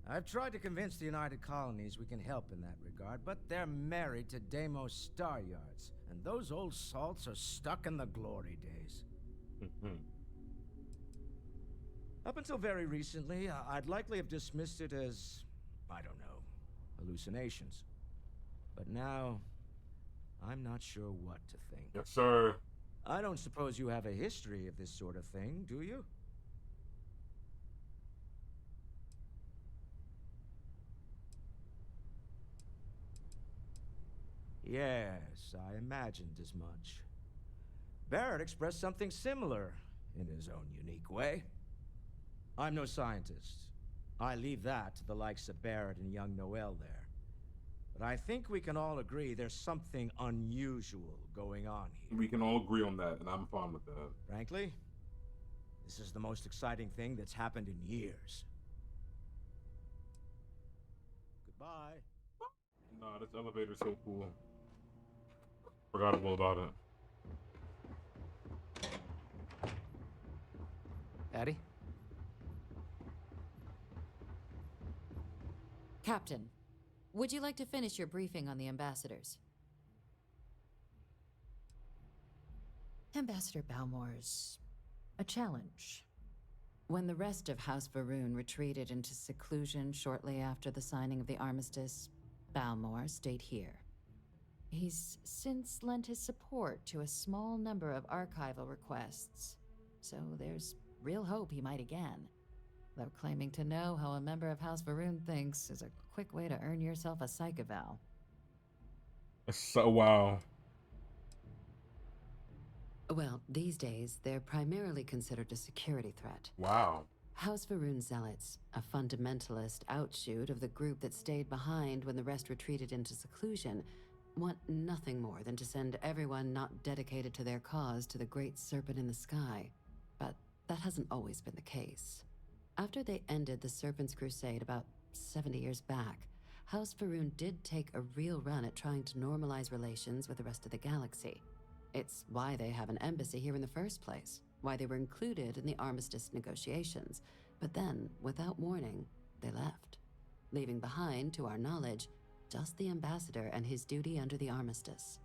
I've tried to convince the United Colonies we can help in that regard, but they're married to Deimos Star Yards, and those old salts are stuck in the glory days. Up until very recently, I'd likely have dismissed it as, I don't know, hallucinations. But now, I'm not sure what to think. Yes, sir. I don't suppose you have a history of this sort of thing, do you? Yes, I imagined as much. Barrett expressed something similar in his own unique way. I'm no scientist. I leave that to the likes of Barrett and young Noel there. But I think we can all agree there's something unusual going on here. We can all agree on that, and I'm fine with that. Frankly, this is the most exciting thing that's happened in years. Goodbye. Nah, this elevator's so cool. Forgot all about it. Addie? Captain, would you like to finish your briefing on the ambassadors? Ambassador Balmore's a challenge. When the rest of House Va'ruun retreated into seclusion shortly after the signing of the armistice, Balmore stayed here. He's since lent his support to a small number of archival requests, so there's real hope he might again. Though claiming to know how a member of House Va'ruun thinks is a quick way to earn yourself a psych eval. So, wow. Well, these days, they're primarily considered a security threat. Wow. House Varun Zealots, a fundamentalist outshoot of the group that stayed behind when the rest retreated into seclusion, want nothing more than to send everyone not dedicated to their cause to the great serpent in the sky. But that hasn't always been the case. After they ended the Serpent's Crusade about 70 years back, House Varun did take a real run at trying to normalize relations with the rest of the galaxy. It's why they have an embassy here in the first place, why they were included in the armistice negotiations. But then, without warning, they left, leaving behind, to our knowledge, just the ambassador and his duty under the armistice.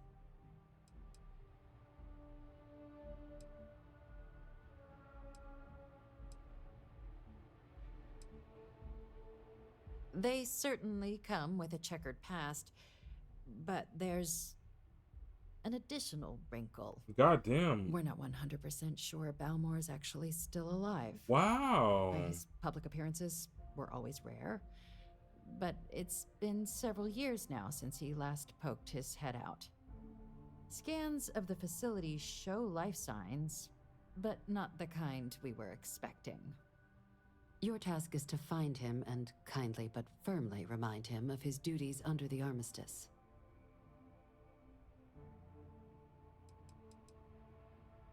They certainly come with a checkered past, but there's an additional wrinkle. Goddamn. We're not 100% sure 𝐦𝐤𝐬 is actually still alive. Wow. His public appearances were always rare, but it's been several years now since he last poked his head out. Scans of the facility show life signs, but not the kind we were expecting. Your task is to find him and kindly but firmly remind him of his duties under the armistice.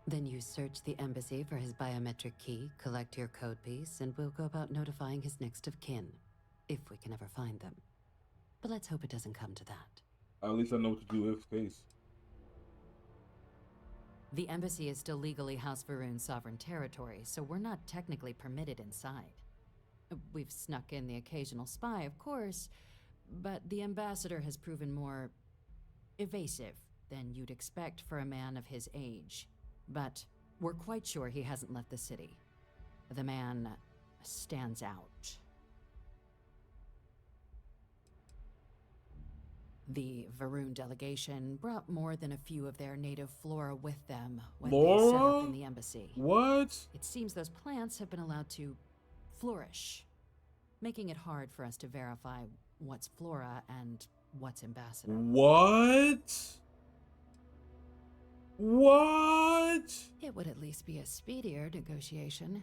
Then you search the embassy for his biometric key, collect your code piece, and we'll go about notifying his next of kin, if we can ever find them. But let's hope it doesn't come to that. At least I know what to do if case. The embassy is still legally House Varun's sovereign territory, so we're not technically permitted inside. We've snuck in the occasional spy, of course, but the ambassador has proven more evasive than you'd expect for a man of his age. But we're quite sure he hasn't left the city. The man stands out. The Varun delegation brought more than a few of their native flora with them when they set up in the embassy. What? It seems those plants have been allowed to flourish, making it hard for us to verify what's flora and what's ambassador. What? What? It would at least be a speedier negotiation.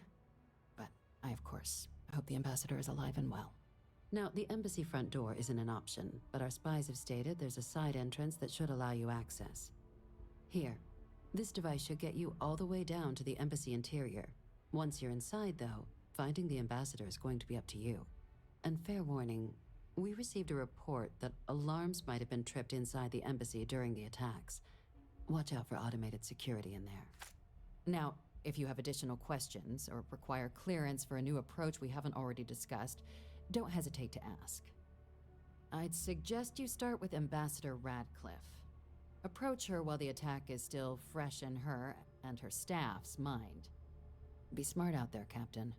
But I, of course, hope the ambassador is alive and well. Now, the embassy front door isn't an option, but our spies have stated there's a side entrance that should allow you access. Here, this device should get you all the way down to the embassy interior. Once you're inside, though, finding the ambassador is going to be up to you. And fair warning, we received a report that alarms might have been tripped inside the embassy during the attacks. Watch out for automated security in there. Now, if you have additional questions or require clearance for a new approach we haven't already discussed, don't hesitate to ask. I'd suggest you start with Ambassador Radcliffe. Approach her while the attack is still fresh in her and her staff's mind. Be smart out there, Captain.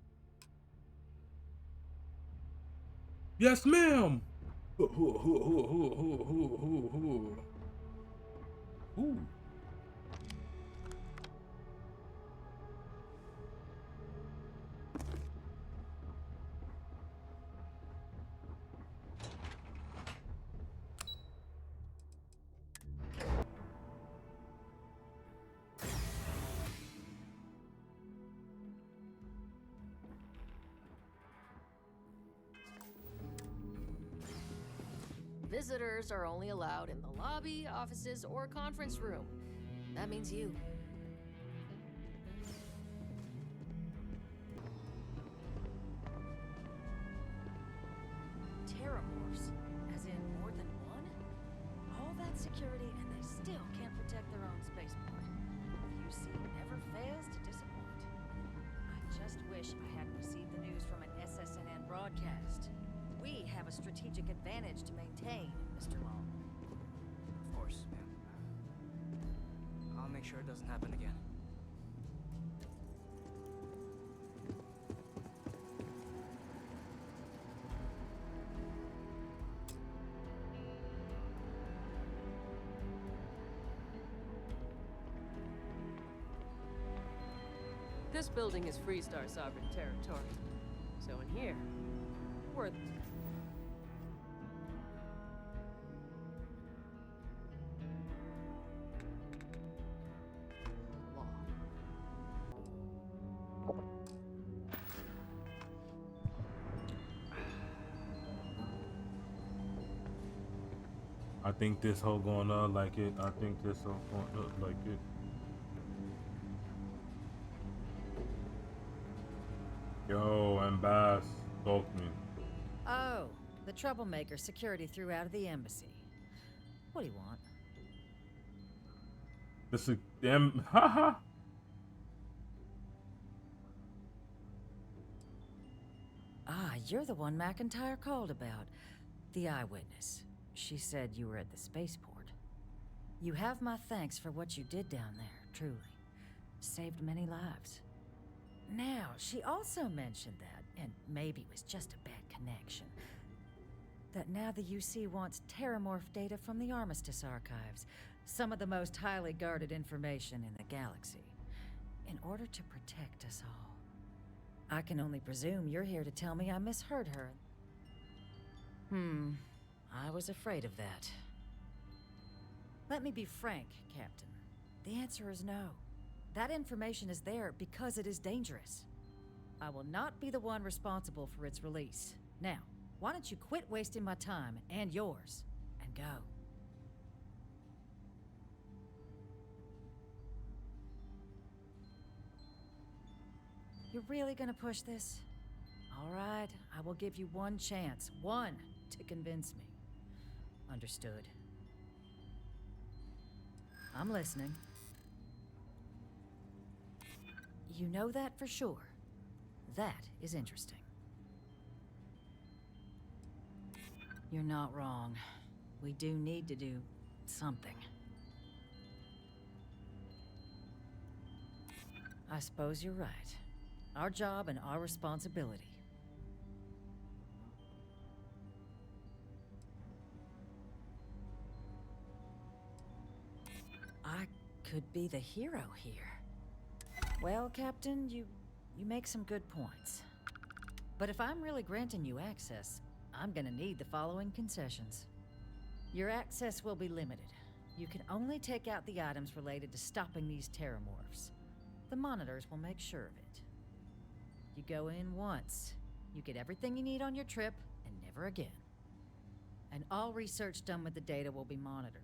Yes, ma'am. Ooh. Visitors are only allowed in the lobby, offices, or conference room. That means you. Terramorphs, as in more than one? All that security and they still can't protect their own spaceport. The UC never fails to disappoint. I just wish I hadn't received the news from an SSNN broadcast. We have a strategic advantage to maintain, Mr. Long. Of course, man. I'll make sure it doesn't happen again. This building is Freestar sovereign territory. So in here, we're think this hoe gonna like it. I think this hoe gonna like it. Yo, and Bass, talk me. Oh, the troublemaker security threw out of the embassy. What do you want? This is damn. Haha. Ah, you're the one McIntyre called about. The eyewitness. She said you were at the spaceport. You have my thanks for what you did down there, truly. Saved many lives. Now, she also mentioned that, and maybe it was just a bad connection, that now the UC wants terramorph data from the Armistice archives, some of the most highly guarded information in the galaxy, in order to protect us all. I can only presume you're here to tell me I misheard her. I was afraid of that. Let me be frank, Captain. The answer is no. That information is there because it is dangerous. I will not be the one responsible for its release. Now, why don't you quit wasting my time and yours, and go? You're really gonna push this? All right, I will give you one chance, one, to convince me. Understood. I'm listening. You know that for sure. That is interesting. You're not wrong. We do need to do something. I suppose you're right. Our job and our responsibility. I could be the hero here. Well, Captain, you make some good points. But if I'm really granting you access, I'm gonna need the following concessions. Your access will be limited. You can only take out the items related to stopping these terramorphs. The monitors will make sure of it. You go in once. You get everything you need on your trip, and never again. And all research done with the data will be monitored.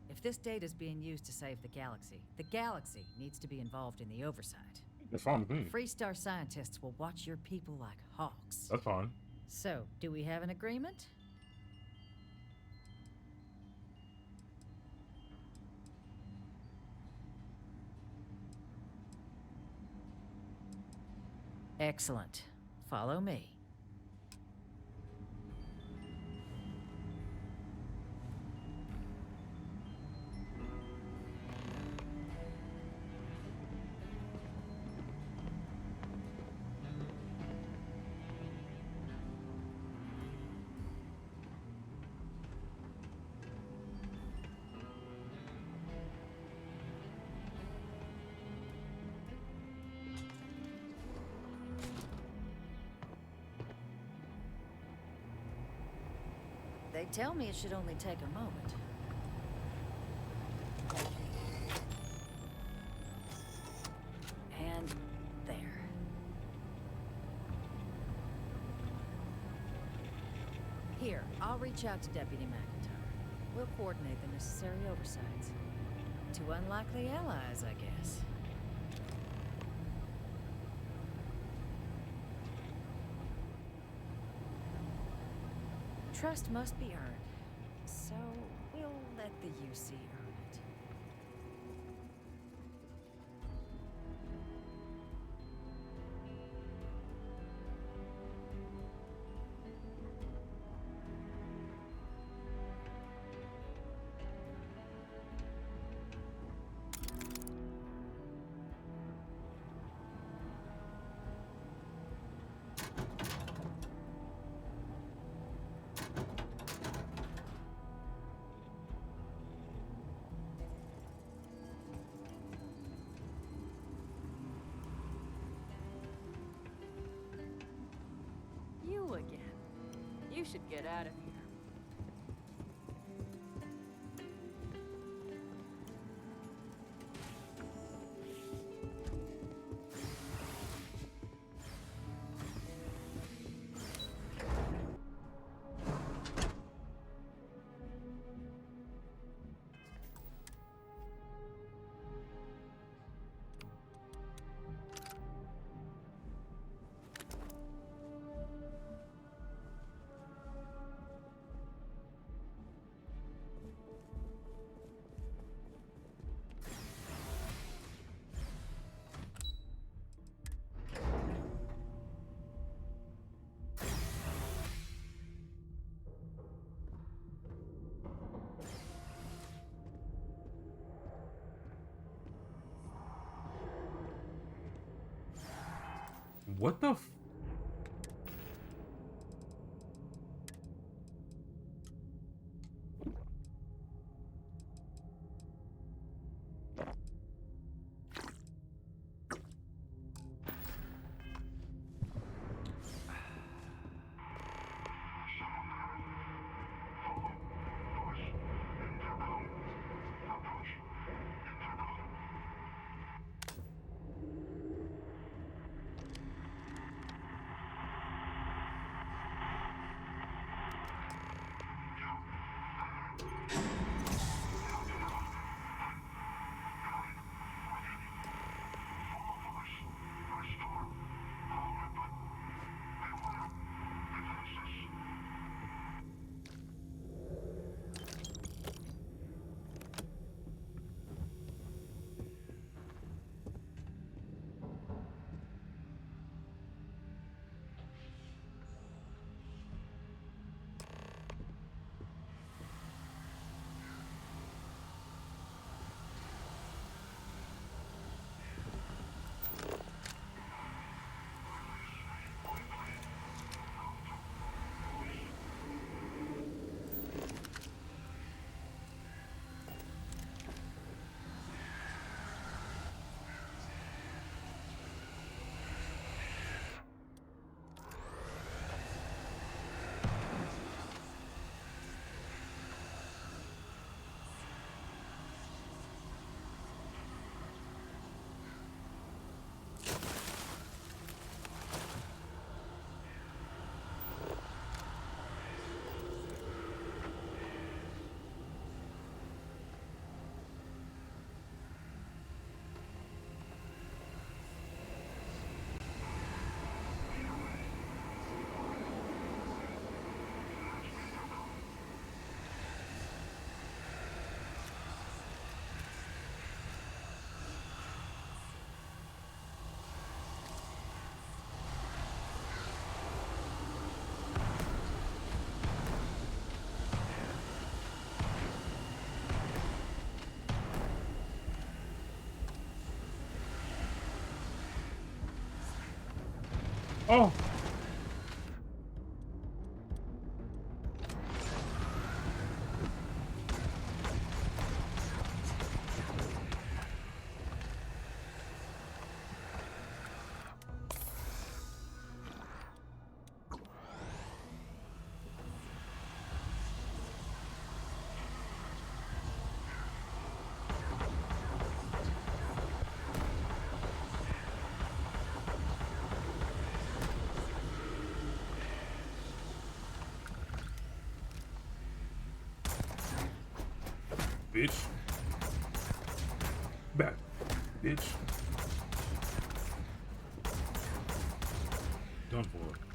If this data is being used to save the galaxy needs to be involved in the oversight. That's fine with me. Freestar scientists will watch your people like hawks. That's fine. So, do we have an agreement? Excellent. Follow me. They tell me it should only take a moment. And there. Here, I'll reach out to Deputy McIntyre. We'll coordinate the necessary oversights. Two unlikely allies, I guess. Trust must be earned, so we'll let the UC earn it. You again. You should get out of here. What the f- Oh! Bitch. Back, bitch. Done for.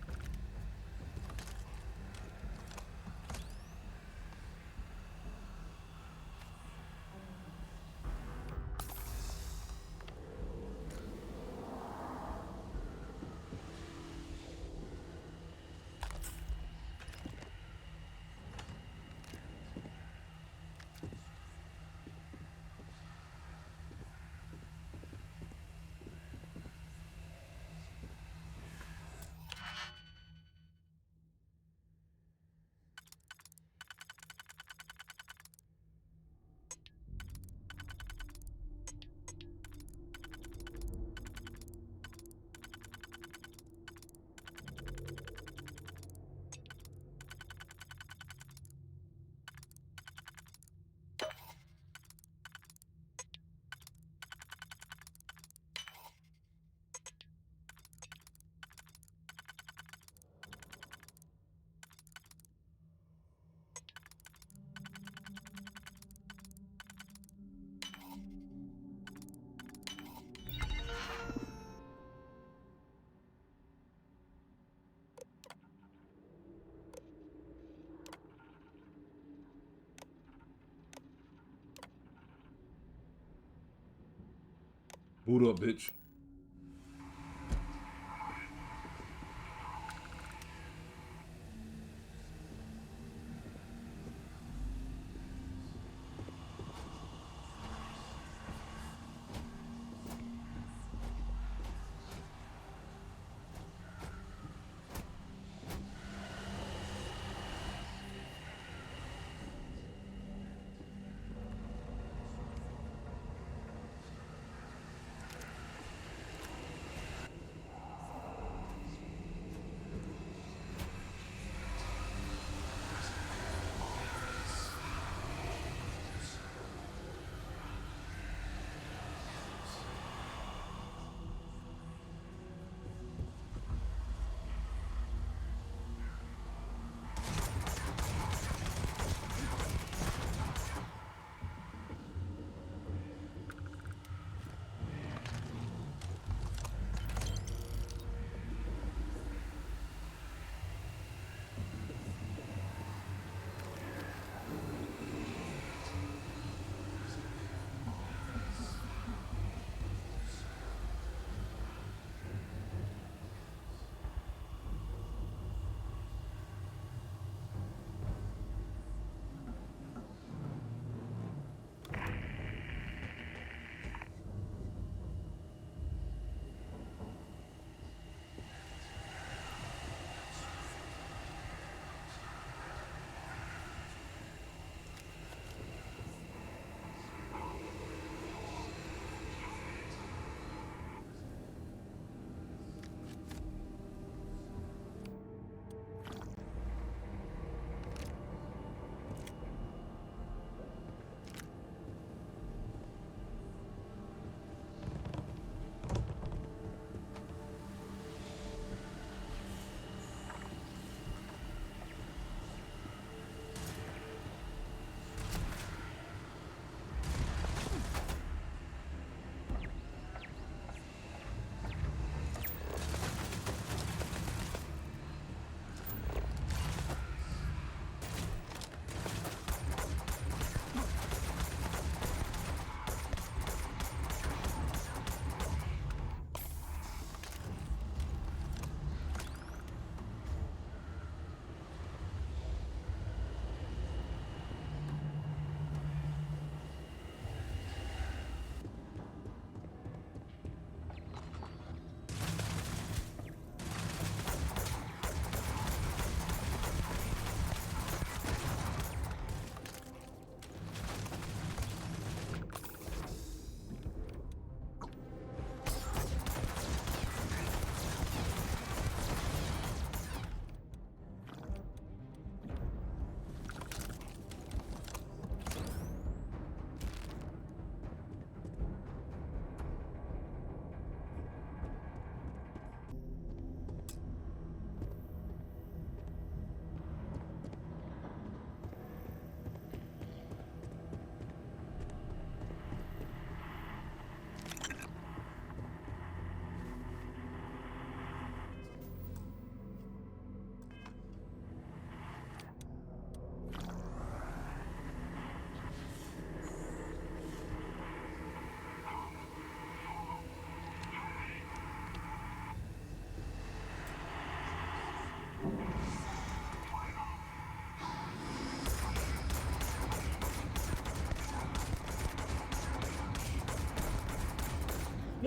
Boot up, bitch.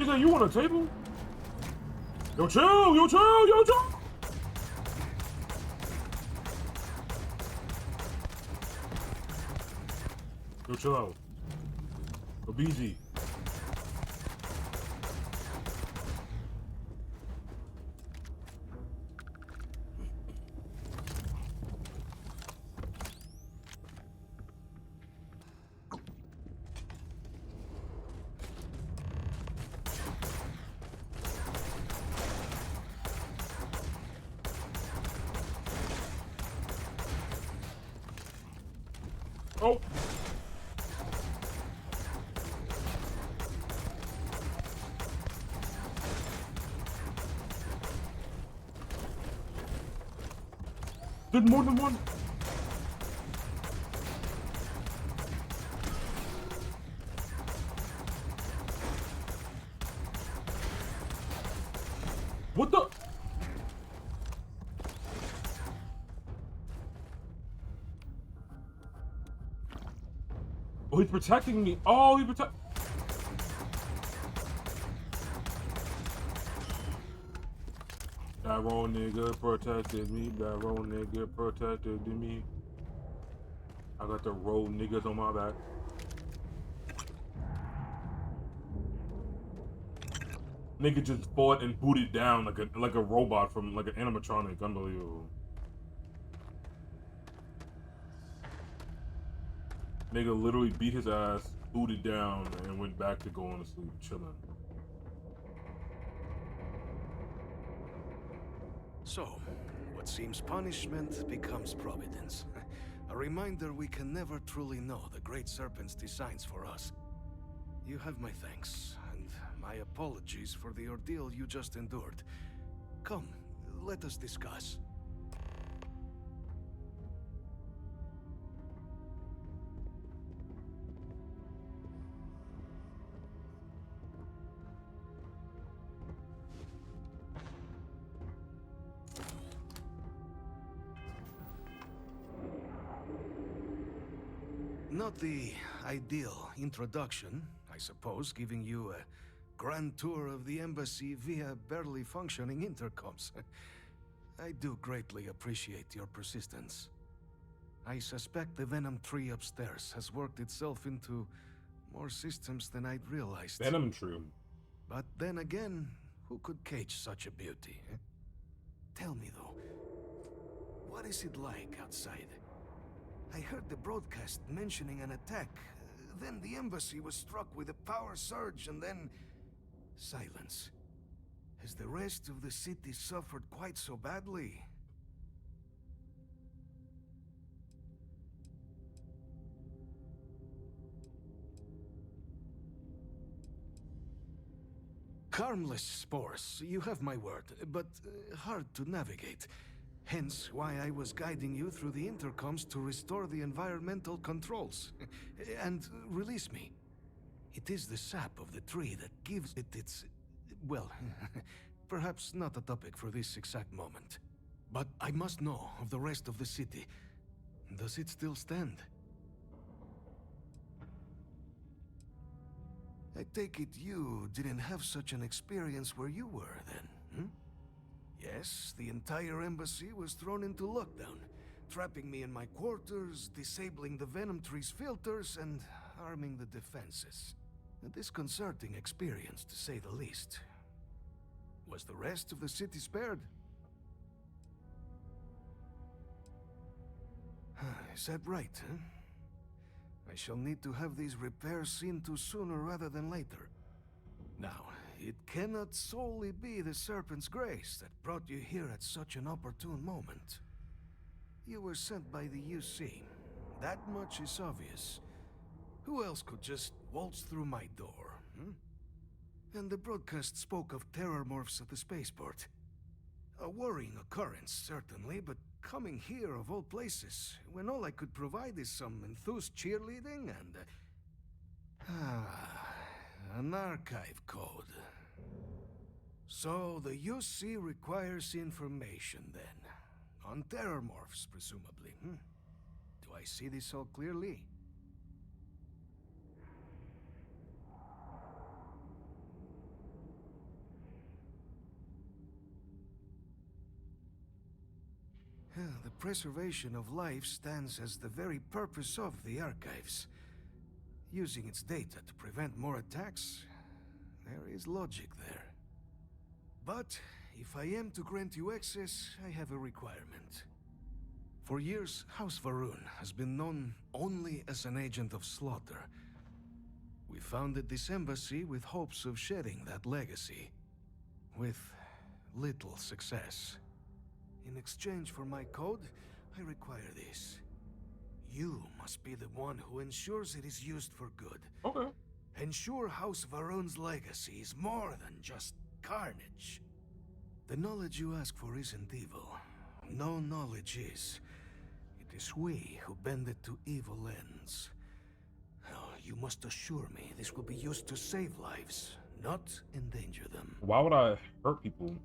Nigga, you on a table? Yo, chill! Yo, chill! Yo, chill! Yo, chill out. Yo, BG. Oh! Did more than one? What the? Oh, he's protecting me. Oh, he protect. That wrong nigga protected me. That wrong nigga protected me. I got the road niggas on my back. Nigga just fought and booted down like a robot from like an animatronic. Unbelievable. Nigga literally beat his ass, booted down, and went back to going to sleep, chilling. So, what seems punishment becomes providence. A reminder we can never truly know the Great Serpent's designs for us. You have my thanks, and my apologies for the ordeal you just endured. Come, let us discuss. Not the ideal introduction, I suppose, giving you a grand tour of the embassy via barely functioning intercoms. I do greatly appreciate your persistence. I suspect the Venom tree upstairs has worked itself into more systems than I'd realized. Venom tree. But then again, who could cage such a beauty? Tell me though, what is it like outside? I heard the broadcast mentioning an attack. Then the embassy was struck with a power surge and then... silence. Has the rest of the city suffered quite so badly? Harmless spores, you have my word, but hard to navigate. Hence why I was guiding you through the intercoms to restore the environmental controls. And release me. It is the sap of the tree that gives it its... well, perhaps not a topic for this exact moment. But I must know of the rest of the city. Does it still stand? I take it you didn't have such an experience where you were then, hmm? Yes, the entire embassy was thrown into lockdown, trapping me in my quarters, disabling the Venom tree's filters, and arming the defenses. A disconcerting experience, to say the least. Was the rest of the city spared? Is that right, huh? I shall need to have these repairs seen to sooner rather than later. Now, it cannot solely be the Serpent's grace that brought you here at such an opportune moment. You were sent by the UC. That much is obvious. Who else could just waltz through my door, hmm? And the broadcast spoke of terror morphs at the spaceport. A worrying occurrence, certainly, but coming here of all places, when all I could provide is some enthused cheerleading and... an archive code. So the UC requires information, then. On terror morphs, presumably, hmm? Do I see this all clearly? The preservation of life stands as the very purpose of the archives. Using its data to prevent more attacks, there is logic there. But if I am to grant you access, I have a requirement. For years, House Varun has been known only as an agent of slaughter. We founded this embassy with hopes of shedding that legacy, with little success. In exchange for my code, I require this. You must be the one who ensures it is used for good. Okay. Ensure House Varun's legacy is more than just carnage. The knowledge you ask for isn't evil. No knowledge is. It is we who bend it to evil ends. Oh, you must assure me this will be used to save lives, not endanger them. Why would I hurt people?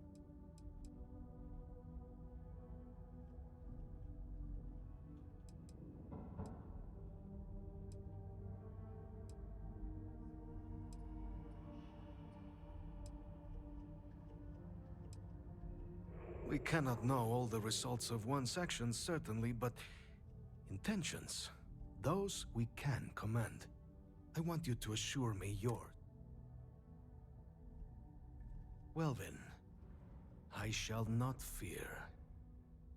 We cannot know all the results of one's actions, certainly, but intentions, those we can command. I want you to assure me your... Well then, I shall not fear.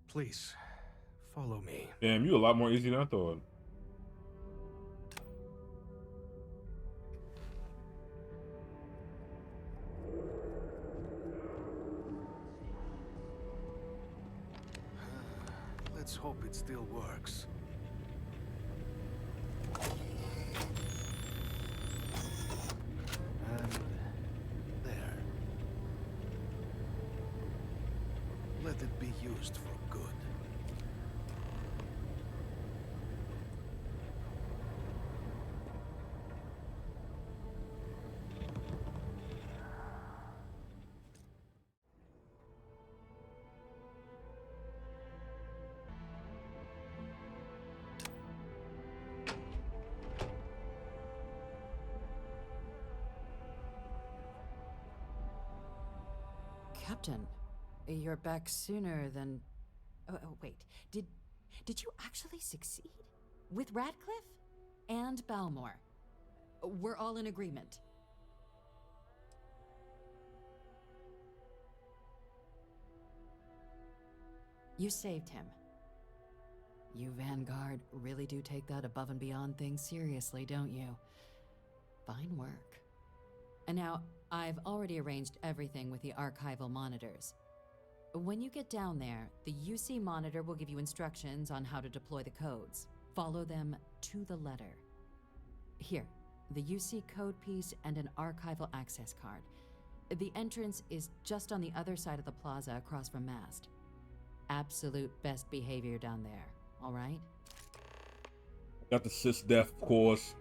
Please, follow me. Damn, you a lot more easy than I thought. Let's hope it still works. And there. Let it be used for good. Captain, you're back sooner than... Oh, wait. Did you actually succeed? With Radcliffe? And Balmore? We're all in agreement. You saved him. You Vanguard really do take that above and beyond thing seriously, don't you? Fine work. And now, I've already arranged everything with the archival monitors. When you get down there, the UC monitor will give you instructions on how to deploy the codes. Follow them to the letter. Here, the UC code piece and an archival access card. The entrance is just on the other side of the plaza across from Mast. Absolute best behavior down there, all right? Got the sysdef, of course.